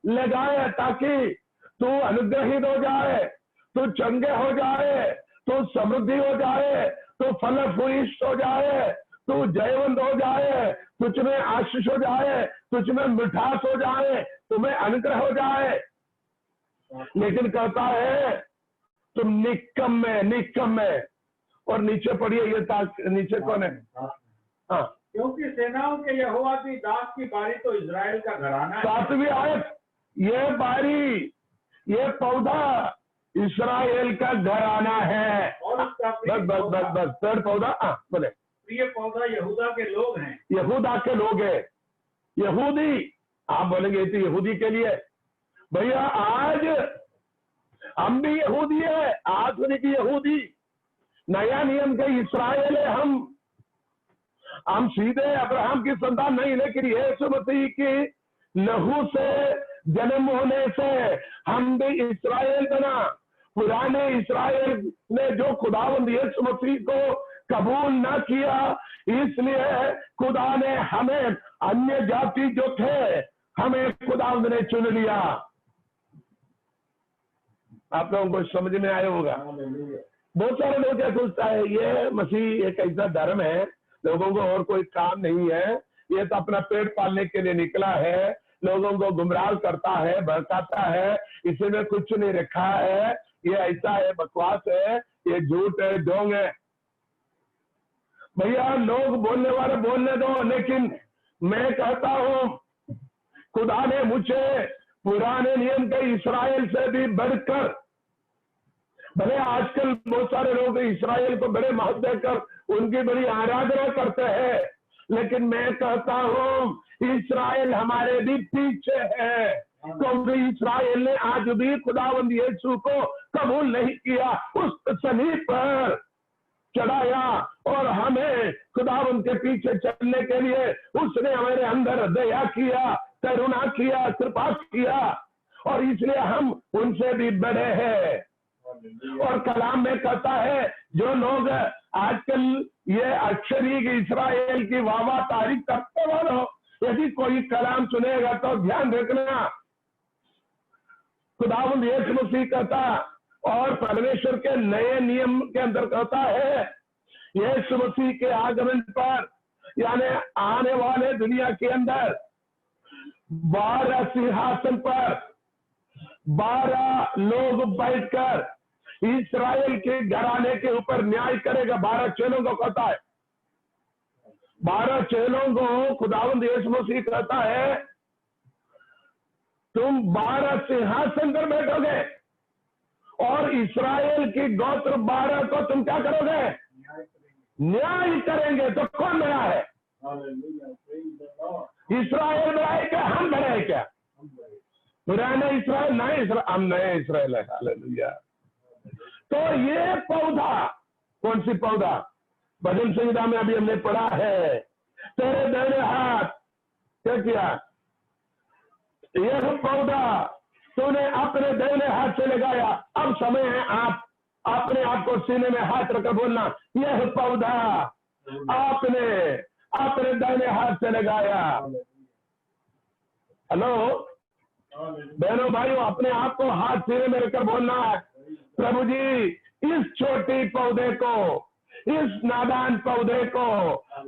लगाया, ताकि तू अनुग्रहित हो जाए, तू चंगे हो जाए, तू समृद्धि हो जाए, तू फल फूलिष्ठ हो जाए, तू जयवंत हो जाए, तुझ में आशीष हो जाए, तुझ में मिठास हो जाए, तुम्हें अनुग्रह हो जाए। लेकिन कहता है तुम निकम में। और नीचे पढ़िए, ये नीचे कौन है? हाँ, क्योंकि सेनाओं के यहोवा की दाख की बारी तो इजराइल का घराना है। 7वीं आयत, ये बारी, ये पौधा इस्राएल का घराना है। और बस पेड़ पौधा बोले, प्रिय पौधा यहूदा के लोग हैं। यहूदा के लोग हैं, यहूदी। आप बोलेंगे तो यहूदी के लिए, भैया आज हम भी यहूदी है, आधुनिक यहूदी, नया नियम के इस्राएल है। हम सीधे अब्राहम की संतान नहीं, लेकिन यीशु मसीह की लहू से जन्म होने से हम भी इस्राएल बना। पुराने इस्राएल ने जो खुदावंद यीशु मसीह को कबूल न किया, इसलिए खुदा ने हमें, अन्य जाति जो थे, हमें खुदावंद ने चुन लिया। आप लोगों को समझ में आया होगा। बहुत सारे लोग क्या सोचता है, ये मसीह एक ऐसा धर्म है, लोगों को और कोई काम नहीं है, ये तो अपना पेट पालने के लिए निकला है, लोगों को गुमराह करता है, भड़काता है, इसी में कुछ नहीं रखा है, ये ऐसा है, बकवास है, ये झूठ है, ढोंग है। भैया लोग बोलने वाले बोलने दो, लेकिन मैं कहता हूं खुदा ने मुझे पुराने नियम के इस्राएल से भी बढ़कर भले आजकल बहुत सारे लोग इस्राएल को बड़े महत्व देकर उनकी बड़ी आराधना करते हैं, लेकिन मैं कहता हूं इस्राएल हमारे भी पीछे है, क्योंकि इस्राएल ने आज भी खुदावंद यीशु को कबूल नहीं किया, उस सलीब पर चढ़ाया और हमें खुदावंद के पीछे चलने के लिए उसने हमारे अंदर दया किया, करुणा किया, कृपा किया, और इसलिए हम उनसे भी बड़े हैं। और कलाम में कहता है जो लोग आजकल ये अक्षरी इस्राएल की वावा तारीफ करते वालों, यदि कोई कलाम सुनेगा तो ध्यान रखना, खुदावंद यीशु मसीह कहता और परमेश्वर के नए नियम के अंदर कहता है यीशु मसीह के आगमन पर, यानी आने वाले दुनिया के अंदर 12 सिंहासन पर 12 लोग बैठकर इस्राएल के घराने के ऊपर न्याय करेगा। 12 चेलों को कहता है, 12 चेलों को खुदावंद यीशु मसीह कहता है तुम 12 सिंहासन पर बैठोगे और इस्राएल की गोत्र 12 को तुम क्या करोगे? न्याय करेंगे। तो कौन बड़ा है? इस्राएल बड़ा है क्या हम बड़े हैं क्या? पुराना इस्राएल नए इस्राएल, हम नए इस्राएल है। हालेलुया। तो ये पौधा, कौन सी पौधा? भजन संहिता में अभी हमने पढ़ा है, तेरे दाहिने हाथ क्या किया? यह पौधा तूने अपने दाहिने हाथ से लगाया। अब समय है आप अपने आप को सीने में हाथ रखकर बोलना, यह पौधा आपने अपने दाहिने हाथ से लगाया। हेलो बहनों भाइयों, अपने आप को हाथ सीने में रखकर बोलना है, प्रभु जी इस छोटी पौधे को, इस नादान पौधे को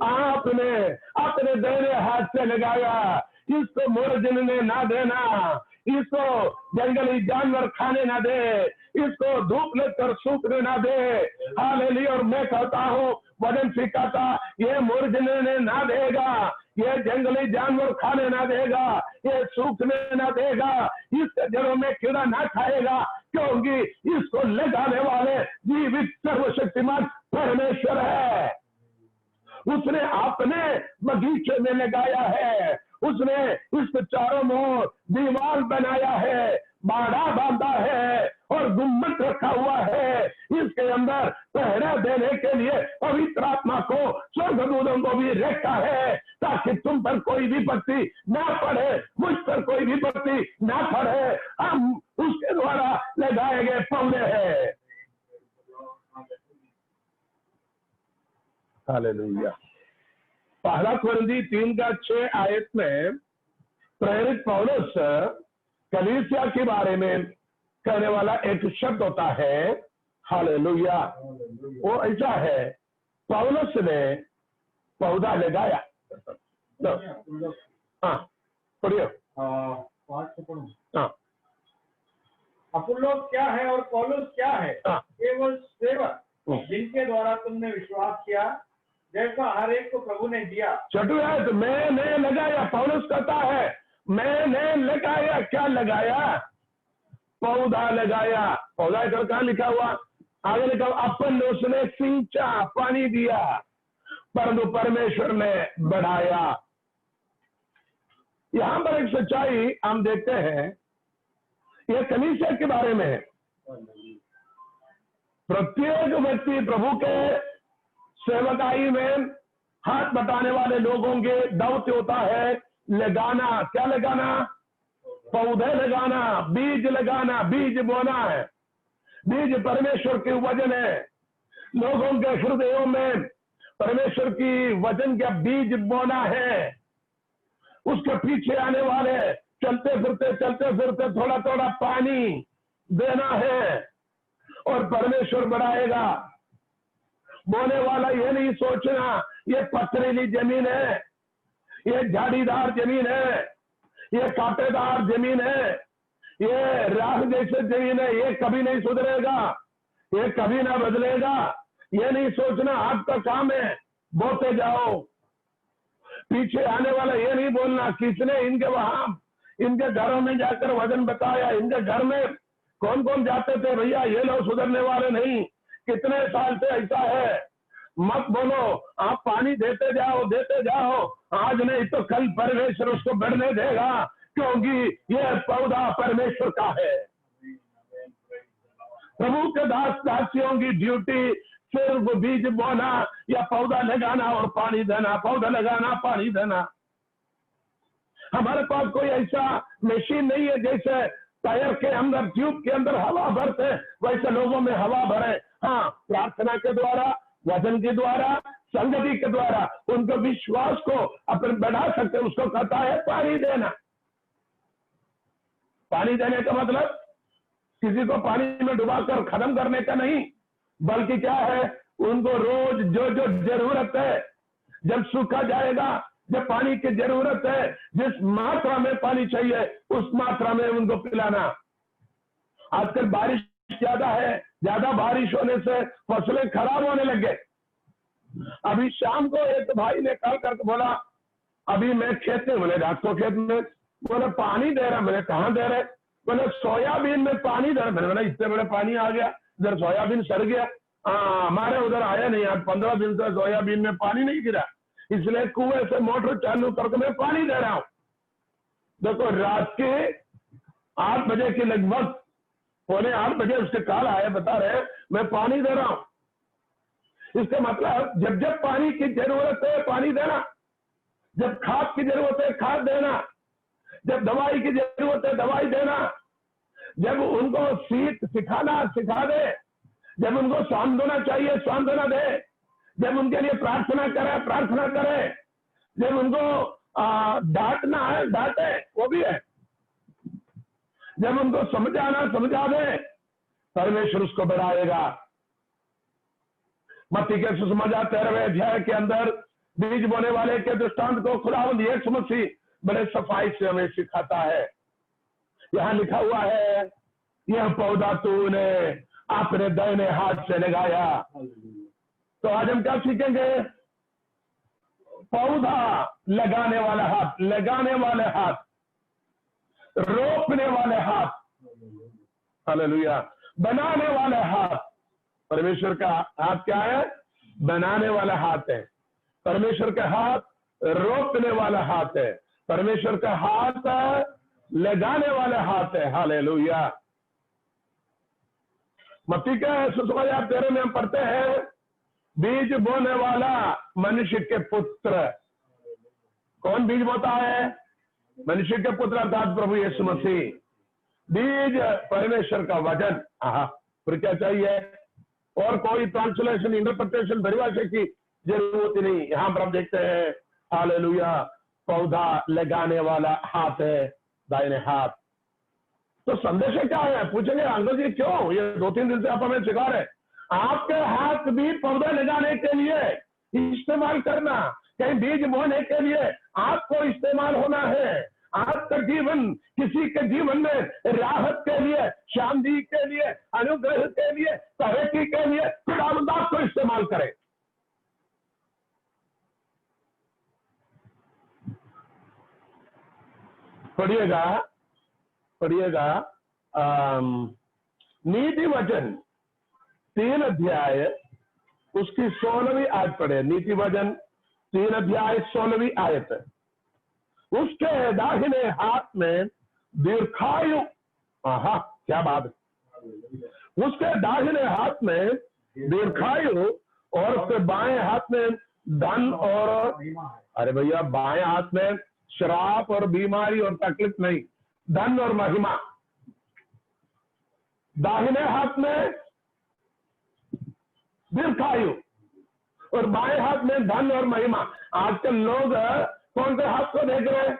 आपने अपने दाहिने हाथ से लगाया। इसको मुरझने ना देना, इसको जंगली जानवर खाने ना दे, इसको धूप लगकर सूखने ना दे। हालेलुया। और मैं कहता हूँ वचन सिखाता, ये मुरझने ना देगा, ये जंगली जानवर खाने ना देगा, ये सूखने ना देगा, इसके जड़ों में कीड़ा ना खाएगा, क्योंकि इसको लगाने वाले जीवित सर्वशक्तिमान परमेश्वर है। उसने अपने बगीचे में लगाया है, उसने इसके चारों ओर दीवार बनाया है, बाड़ा बांधा है और गुम्मट रखा हुआ है। इसके अंदर पहरा देने के लिए पवित्र आत्मा को, स्वर्गदूतों को भी रखा है, ताकि तुम पर कोई विपत्ति ना पड़े, मुझ पर कोई विपत्ति ना पड़े। हम उसके द्वारा लगाए गए पौधे हैं। हालेलुया। पहला कुरिन्थी 3:6 आयत में प्रेरित पौलुस कलीसिया के बारे में कहने वाला एक शब्द होता है, हालेलुया। वो ऐसा है, पौलुस ने पौधा लगाया। तो हाँ पढ़िए। हाँ, अपुल्लोस क्या है और पौलुस क्या है? केवल सेवक जिनके द्वारा तुमने विश्वास किया, जैसा हर एक को प्रभु ने दिया। छठवीं आयत, मैंने लगाया, पौलुस कहता है मैंने लगाया। क्या लगाया? पौधा लगाया। पौधा इधर कहाँ लिखा हुआ? आगे लिखा हुआ अपन उसने सिंचा, पानी दिया, परंतु परमेश्वर ने बढ़ाया। यहां पर एक सच्चाई हम देखते हैं, यह कलीसिया के बारे में है। प्रत्येक व्यक्ति प्रभु के सेवकाई में हाथ बटाने वाले लोगों के दौत्य होता है लगाना। क्या लगाना? पौधे लगाना, बीज लगाना, बीज बोना है। बीज परमेश्वर के वचन है। लोगों के हृदयों में परमेश्वर की वचन का बीज बोना है। उसके पीछे आने वाले चलते फिरते थोड़ा थोड़ा पानी देना है और परमेश्वर बढ़ाएगा। बोने वाला ये नहीं सोचना ये पथरीली जमीन है, ये झाड़ीदार जमीन है, ये कांटेदार जमीन है, ये राह जैसे जमीन है, ये कभी नहीं सुधरेगा, ये कभी ना बदलेगा। ये नहीं सोचना आपका काम है बोते जाओ। पीछे आने वाला ये नहीं बोलना किसने इनके वहां इनके घरों में जाकर वजन बताया, इनके घर में कौन कौन जाते थे भैया, ये लोग सुधरने वाले नहीं, कितने साल से ऐसा है, मत बोलो, आप पानी देते जाओ, आज नहीं तो कल परमेश्वर उसको बढ़ने देगा, क्योंकि यह पौधा परमेश्वर का है। प्रभु के दास दासियों की ड्यूटी सिर्फ बीज बोना या पौधा लगाना और पानी देना, पौधा लगाना, पानी देना। हमारे पास कोई ऐसा मशीन नहीं है जैसे टायर के अंदर, ट्यूब के अंदर हवा भरते, वैसे लोगों में हवा भरे। हाँ, प्रार्थना के द्वारा, वचन के द्वारा, संगति के द्वारा उनके विश्वास को अपन बढ़ा सकते, उसको कहता है पानी देना। पानी देने का मतलब किसी को पानी में डुबाकर खत्म करने का नहीं, बल्कि क्या है, उनको रोज जो जो जरूरत है, जब सूखा जाएगा, जब पानी की जरूरत है, जिस मात्रा में पानी चाहिए उस मात्रा में उनको पिलाना। आजकल बारिश ज्यादा है, ज्यादा बारिश होने से फसलें खराब होने लग गए। अभी शाम को एक भाई ने कॉल करके बोला, अभी मैं खेत में, बोले डॉक्टर खेत में, बोले पानी दे रहा, मैंने कहाँ दे रहे, बोले सोयाबीन में पानी दे रहा। मैंने बोला इतने बड़े पानी आ गया, इधर सोयाबीन सड़ गया। हमारे उधर आया नहीं, आज 15 दिन से सोयाबीन में पानी नहीं गिरा, इसलिए कुएं से मोटर चालू करके मैं पानी दे रहा हूं। देखो, रात के 8 बजे के लगभग, 7:45 बजे उसके कॉल आया, बता रहे मैं पानी दे रहा हूं। इसका मतलब जब जब पानी की जरूरत है पानी देना, जब खाद की जरूरत है खाद देना, जब दवाई की जरूरत है दवाई देना, जब उनको सिखाना सिखा दे, जब उनको सांत्वना चाहिए सांत्वना दे, जब उनके लिए प्रार्थना करे, जब उनको डांटना है डांटे, वो भी है, जब उनको समझाना समझा दे, परमेश्वर उसको बढ़ाएगा। मत्ती के सुसमाचार 13वें अध्याय के अंदर बीज बोने वाले के दृष्टांत को खुदावंद यीशु मसीह बड़े सफाई से हमें सिखाता है। यहां लिखा हुआ है, यह पौधा तूने अपने दाहिने हाथ से लगाया। तो आज हम क्या सीखेंगे? पौधा लगाने वाला हाथ, लगाने वाले हाथ, रोपने वाले हाथ, हालेलुया, बनाने वाले हाथ। परमेश्वर का हाथ क्या है? बनाने वाला हाथ है। परमेश्वर का हाथ रोपने वाला हाथ है। परमेश्वर का हाथ लगाने वाला हाथ है। हालेलुया। मत्ती के सुसमाचार 13 में हम पढ़ते हैं, बीज बोने वाला मनुष्य के पुत्र। कौन बीज बोता है? मनुष्य के पुत्र अर्थात प्रभु यीशु मसीह। बीज परमेश्वर का वचन। फिर क्या चाहिए? और कोई ट्रांसलेशन, इंटरप्रिटेशन, परिभाषा की जरूरत नहीं। यहां पर हम देखते हैं, हालेलुया, पौधा लगाने वाला हाथ है, दाहिने हाथ। तो संदेश क्या है? पूछेंगे अंकल जी क्यों? ये 2-3 दिन से आप हमें सिखा रहे। आपके हाथ भी पौधा लगाने के लिए इस्तेमाल करना, कहीं बीज बोने के लिए आपको इस्तेमाल होना है। आपका जीवन किसी के जीवन में राहत के लिए, शांति के लिए, अनुग्रह के लिए, तरक्की के लिए खुदावंद आपको इस्तेमाल करे। पढ़िएगा नीति वचन 3 अध्याय उसकी 16वीं आयत पढ़े। नीति वचन 3 अध्याय 16वीं आयत। उसके दाहिने हाथ में दीर्घायु, क्या बात है, उसके दाहिने हाथ में दीर्घायु और उसके बाएं हाथ में धन और, अरे भैया बाएं हाथ में श्राप और बीमारी और तकलीफ नहीं, धन और महिमा। दाहिने हाथ में दीर्घायु और बाएं हाथ में धन और महिमा। आजकल लोग कौन से हाथ को देख रहे हैं?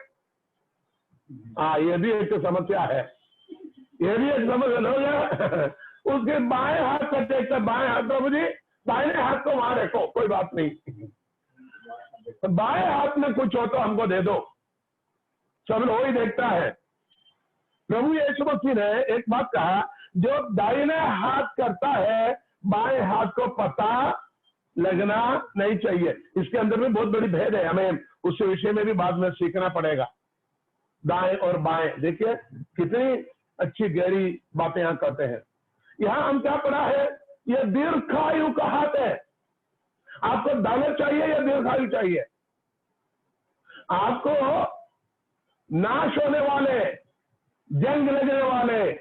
ये भी एक समस्या है, ये भी एक समस्या। लोग उसके बाएं हाथ को देखते, बाएं हाथ, प्रभु जी दाहिने हाथ को वहां रखो, कोई बात नहीं, बाएं हाथ में कुछ हो तो हमको दे दो। सब लोग ही देखता है। प्रभु यीशु मसीह ने एक बात कहा, जो दाहिने हाथ करता है बाएं हाथ को पता लगना नहीं चाहिए। इसके अंदर में बहुत बड़ी भेद है, हमें उस विषय में भी बाद में सीखना पड़ेगा। दाएं और बाएं, देखिए कितनी अच्छी गहरी बातें यहाँ कहते हैं। यहाँ हम क्या पढ़ा है, यह दीर्घायु का हाथ है। आपको दौलत चाहिए या दीर्घायु चाहिए? आपको नाश होने वाले, जंग लगने वाले,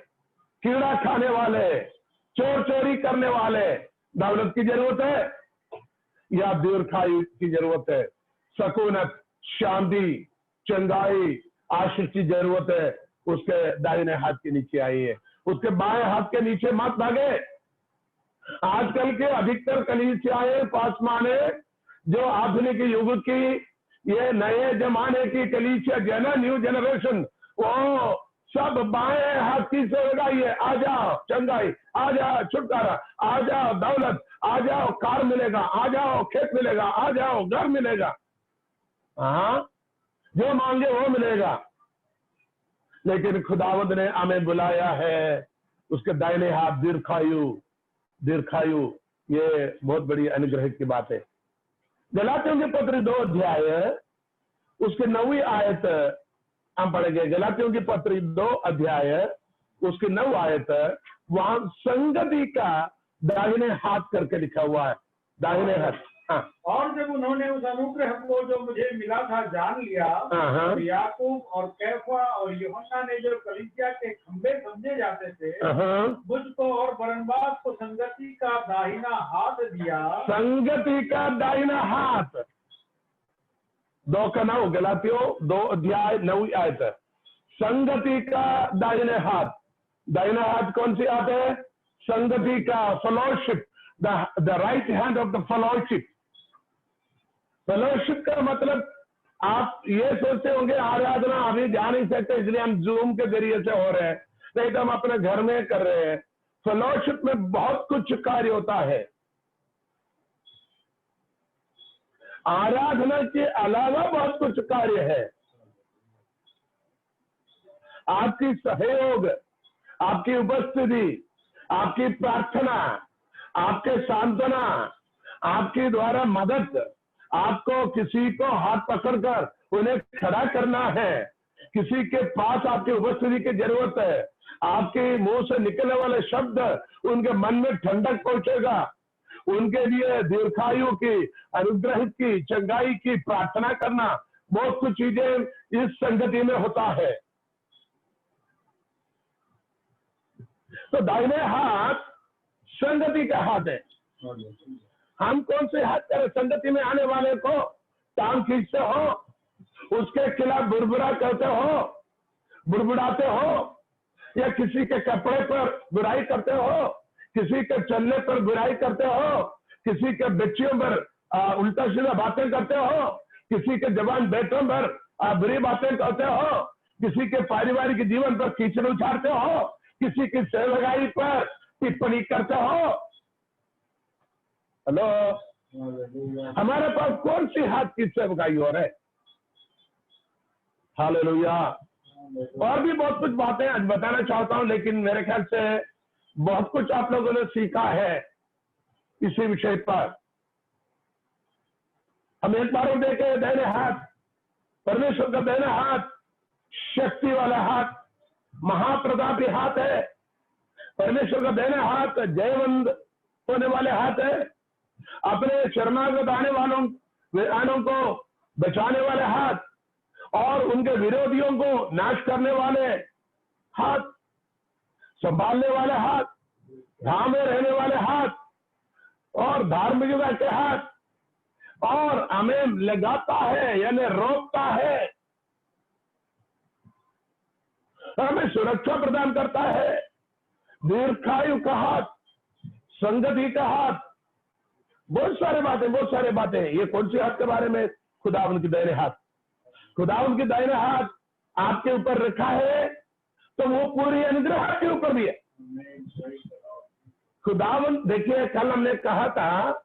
कीड़ा खाने वाले, चोर चोरी करने वाले दौलत की जरूरत है या दीर्घायु की जरूरत है? सकूनत, शांति, चंगाई, आशीष की जरूरत है। उसके दाहिने हाथ के नीचे आई है, उसके बाएं हाथ के नीचे मत भागे। आजकल के अधिकतर कलीसियाएं, पासमाने, जो आधुनिक युग की, ये नए जमाने की कलीसिया न्यू जनरेशन, वो सब बाएं हाथ की से लगाई है। आ जाओ चंगाई, आ जाओ छुटकारा, आ जाओ दौलत, आ जाओ कार मिलेगा, आ जाओ खेत मिलेगा, आ जाओ घर मिलेगा। हाँ, जो मांगे वो मिलेगा। लेकिन खुदावंद ने हमें बुलाया है उसके दाहिने हाथ, दीर्घायु। दीर्घायु ये बहुत बड़ी अनुग्रह की बात है। गलातियों के पत्र 2 अध्याय उसके 9वीं आयत हम पढ़ेंगे। गलातियों की पत्र 2 अध्याय उसकी 9 आयत, वहां संगति का दाहिने हाथ करके लिखा हुआ है, दाहिने हाथ। हाँ। और जब उन्होंने उस अनुग्रह को जो मुझे मिला था जान लिया, और याकूब और कैफा और यूहन्ना ने जो कलीसिया के खंबे समझे जाते थे, मुझको और बरनबास को संगति का दाहिना हाथ दिया। संगति का दाहिना हाथ, 2:9 गलातियों 2 अध्याय 9वीं आयत। संगति का दाहिने हाथ। दाहिना हाथ कौन सी हाथ है? संगति का, fellowship, the right hand of the fellowship. Fellowship का मतलब, आप ये सोचते होंगे आराधना अभी जा नहीं सकते इसलिए हम जूम के जरिए से हो रहे हैं, नहीं तो हम अपने घर में कर रहे हैं। फेलोशिप में बहुत कुछ कार्य होता है। आराधना के अलावा बहुत कुछ कार्य है। आपकी सहयोग, आपकी उपस्थिति, आपकी प्रार्थना, आपके सांत्वना, आपके द्वारा मदद, आपको किसी को हाथ पकड़कर उन्हें खड़ा करना है, किसी के पास आपकी उपस्थिति की जरूरत है, आपके मुंह से निकलने वाले शब्द उनके मन में ठंडक पहुंचेगा, उनके लिए दीर्घायु की, अनुग्रह की, चंगाई की प्रार्थना करना, बहुत कुछ चीजें इस संगति में होता है। तो दाहिने हाथ संगति का हाथ है। हम कौन से हाथ करें? संगति में आने वाले को टांग खींचते हो, उसके खिलाफ बुरबुरा करते हो, बुड़बुड़ाते हो, या किसी के कपड़े पर बुराई करते हो, किसी के चलने पर बुराई करते हो, किसी के बच्चियों पर उल्टा सीधा बातें करते हो, किसी के जवान बेटों पर बुरी बातें करते हो, किसी के पारिवारिक जीवन पर कीचड़ उछालते हो, किसी की सेवगाई पर टिप्पणी करते हो। हेलो, हमारे पास कौन सी हाथ की सेवकाई हो रहे? हालेलुया। और भी बहुत कुछ बातें आज बताना चाहता हूं, लेकिन मेरे ख्याल से बहुत कुछ आप लोगों ने सीखा है इसी विषय पर। हम एक बार देखे, दाहिने हाथ, परमेश्वर का दाहिना हाथ शक्ति वाला हाथ, महाप्रतापी हाथ है। परमेश्वर का दाहिना हाथ जयवंत होने वाले हाथ है। अपने शरणागत आने को बचाने वाले हाथ, और उनके विरोधियों को नाश करने वाले हाथ, संभालने वाले हाथ, धाम में रहने वाले हाथ, और धार्मिकता के हाथ, और हमें लगाता है यानी रोकता है, हमें सुरक्षा प्रदान करता है। दीर्घायु का हाथ, संगति का हाथ, बहुत सारे बातें। ये कौन सी हाथ के बारे में? खुदावंद की दाहिने हाथ। खुदावंद की दाहिने हाथ आपके ऊपर रखा है तो वो पूरी अनुग्रह के ऊपर भी है। खुदावंद, देखिए कल हमने कहा था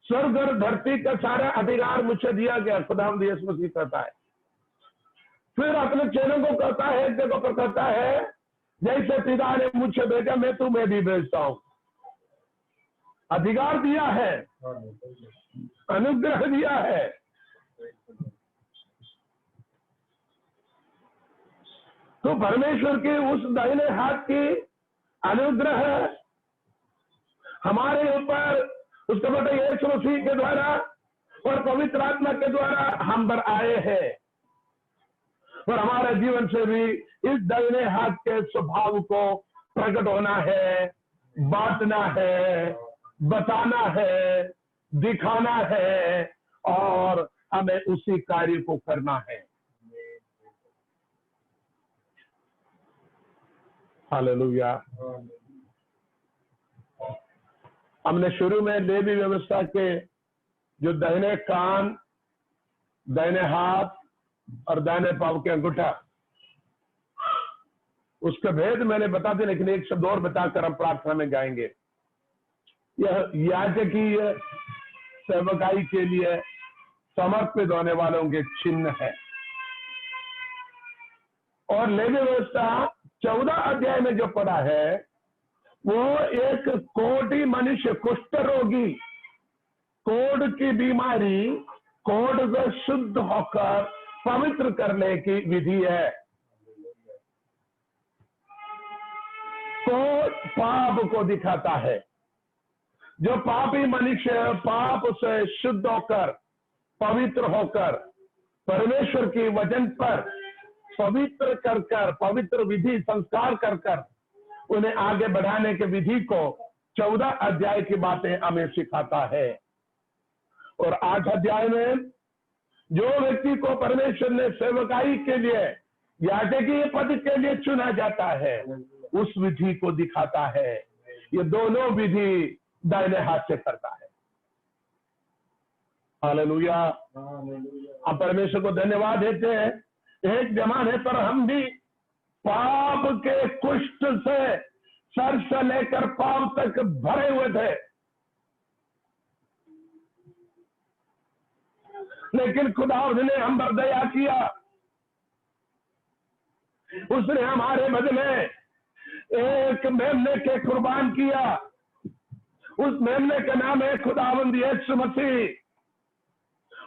स्वर्ग और धरती का सारा अधिकार मुझे दिया गया, खुदावंद यीशु मसीह कहता है। फिर अपने चेलों को कहता है, जगह पर कहता है, जैसे पिता ने मुझे भेजा मैं तुम्हें भी भेजता हूं। अधिकार दिया है, अनुग्रह दिया है। तो परमेश्वर के उस दाहिने हाथ की अनुग्रह हमारे ऊपर उसके बेटे यीशु मसीह के द्वारा और पवित्र आत्मा के द्वारा हम पर आए हैं, और हमारे जीवन से भी इस दाहिने हाथ के स्वभाव को प्रकट होना है, बांटना है, बताना है, दिखाना है, और हमें उसी कार्य को करना है। हालेलुया। हमने शुरू में लेवी व्यवस्था के जो दाहिने कान, दाहिने हाथ और दाहिने पांव के अंगूठा, उसका भेद मैंने बता दिया, लेकिन एक शब्द और बताकर हम प्रार्थना में जाएंगे। यह याजकीय सेवकाई के लिए समर्पित होने वालों के चिन्ह है। और लेवी व्यवस्था 14 अध्याय में जो पढ़ा है वो एक कोढ़ी मनुष्य, कुष्ठ रोगी, कोढ़ की बीमारी, कोढ़ से शुद्ध होकर पवित्र करने की विधि है। तो पाप को दिखाता है। जो पापी मनुष्य पाप से शुद्ध होकर पवित्र होकर परमेश्वर के वचन पर पवित्र कर पवित्र विधि संस्कार कर उन्हें आगे बढ़ाने के विधि को 14 अध्याय की बातें हमें सिखाता है। और 8 अध्याय में जो व्यक्ति को परमेश्वर ने सेवकाई के लिए, याजकीय पद के लिए चुना जाता है, उस विधि को दिखाता है। ये दोनों विधि दाहिने हाथ से करता है। हालेलुया। हम परमेश्वर को धन्यवाद देते हैं। एक जमाने पर हम भी पाप के कुष्ठ से सर से लेकर पांव तक भरे हुए थे, लेकिन खुदा ने हम पर दया किया। उसने हमारे बदले एक मेमने के कुर्बान किया। उस मेमने का नाम है खुदावंद यीशु मसीह,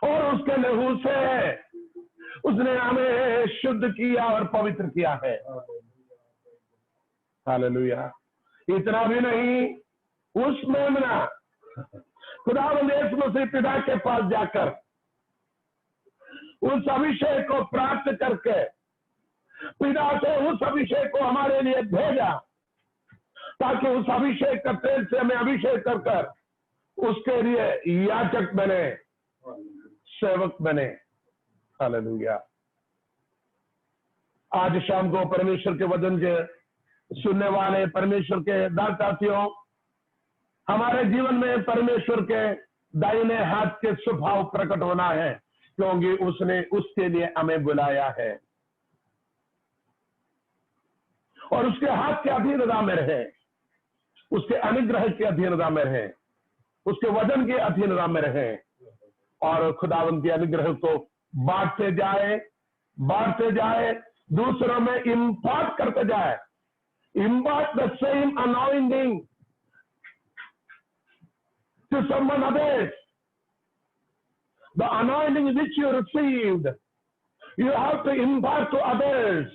और उसके लहू से उसने हमें शुद्ध किया और पवित्र किया है। हालेलुया। इतना भी नहीं, उस मेमना खुदावंद यीशु मसीह पिता के पास जाकर उस अभिषेक को प्राप्त करके पिता से उस अभिषेक को हमारे लिए भेजा, ताकि उस अभिषेक का तेल से हमें अभिषेक कर उसके लिए याजक बने, सेवक बने। हालेलुया। आज शाम को परमेश्वर के वचन के सुनने वाले परमेश्वर के दास-दासियों, हमारे जीवन में परमेश्वर के दाहिने हाथ के स्वभाव प्रकट होना है, क्योंकि उसने उसके लिए हमें बुलाया है। और उसके हाथ के अधीनता में रहे, उसके अनुग्रह के अधीनता में रहे, उसके वचन के अधीनता में रहे, और खुदावंद के अनुग्रह को बांटते जाए, दूसरों में इम्पार्ट करते जाए। Impart the same anointing to someone others. The anointing which you received, you have to impart to others.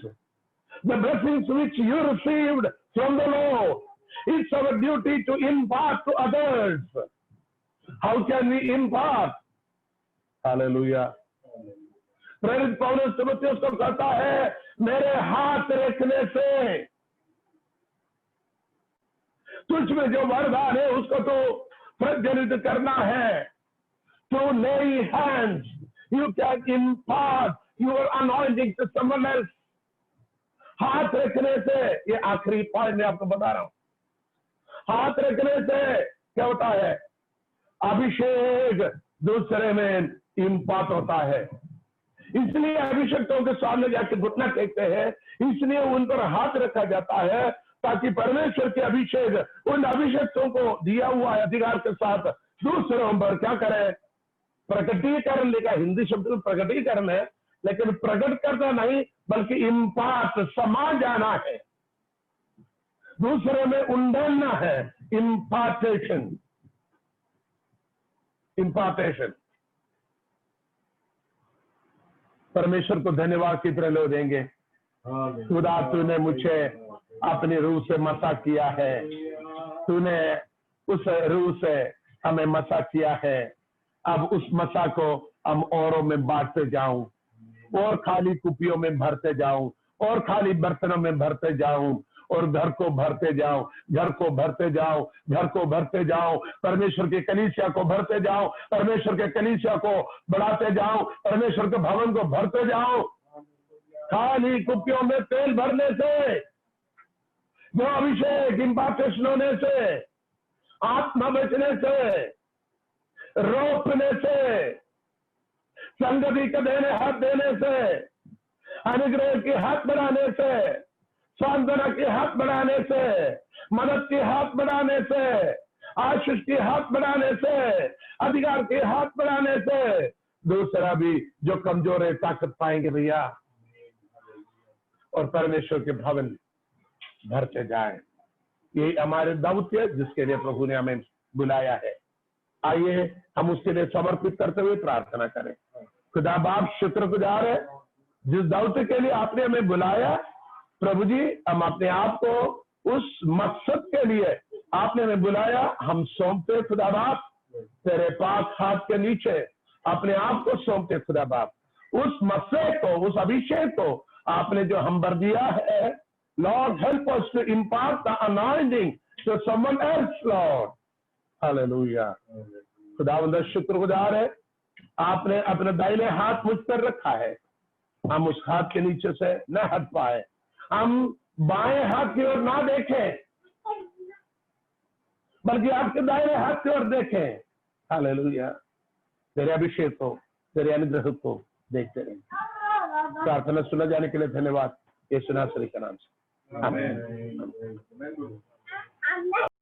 The blessings which you received from the Lord, it's our duty to impart to others. How can we impart? Hallelujah. प्रेरित पौलुस तीमुथियुस को कहता है, मेरे हाथ रखने से तुझ में जो वरदान है उसको तो प्रज्वलित करना है। To lay hands, you can impart your anointing to someone else. हाथ रखने से, ये आखिरी पॉइंट मैं आपको बता रहा हूं, हाथ रखने से क्या होता है? अभिषेक दूसरे में इम्पार्ट होता है। इसलिए अभिषेकों के सामने जाके घुटना टेकते हैं, इसलिए उन पर हाथ रखा जाता है, ताकि परमेश्वर के अभिषेक उन अभिषेकों को दिया हुआ अधिकार के साथ दूसरों पर क्या करे? प्रकटीकरण। लिखा हिंदी शब्द में प्रकटीकरण है, लेकिन प्रकट करना नहीं, बल्कि इम्पार्ट, समा जाना है, दूसरे में उंडेलना है। इम्पार्टेशन, इम्पार्टेशन। परमेश्वर को धन्यवाद की तरह लो देंगे। खुदा तूने मुझे अपनी रूह से मसा किया है, तूने उस रूह से हमें मसा किया है। अब उस मसा को हम औरों में बांटते जाऊं, और खाली कुपियों में भरते जाऊं, और खाली बर्तनों में भरते जाऊं, और घर को भरते जाओ, घर को भरते जाओ, घर को भरते जाओ, परमेश्वर की कलीसिया को भरते जाओ, परमेश्वर के कलीसिया को बढ़ाते जाओ, परमेश्वर के भवन को भरते जाओ। खाली कुपियों में तेल भरने से, जो अभिषेक इम्पार्टेशन होने से, आत्मा बचने से, रोकने से, संगति के देने हाथ देने से, अनुग्रह के हाथ बढ़ाने से, सांत्वना के हाथ बढ़ाने से, मदद के हाथ बढ़ाने से, आशीष के हाथ बढ़ाने से, अधिकार के हाथ बढ़ाने से दूसरा भी जो कमजोर है ताकत पाएंगे भैया, और परमेश्वर के भवन भरते जाए। ये हमारे दौत्य जिसके लिए प्रभु ने हमें बुलाया है। आइए हम उसके लिए समर्पित करते हुए प्रार्थना करें। खुदा बाप शुक्रगुजार है जिस दौत्य के लिए आपने हमें बुलाया। प्रभु जी, हम अपने आप को उस मकसद के लिए आपने हमें बुलाया, हम सौंपते खुदा बाप तेरे पास हाथ के नीचे अपने आप को सौंपते खुदा बाप। उस मकसद को, उस अभिषेक को आपने जो हम भर दिया है, Lord help us to impart the anointing to someone else Lord. Hallelujah. खुदावंद शुक्रगुजार है, आपने अपने दाहिने हाथ मुझ पर रखा है, हम उस हाथ के नीचे से न हट पाए, हम बाएं हाथ की ओर ना देखें बल्कि आपके दाहिने हाथ की ओर देखें। हालेलुया। तेरे अभिषेक को, तेरे अनुग्रह को देखते रहें। प्रार्थना सुना जाने के लिए धन्यवाद। यीशु नासरी के नाम से आमीन।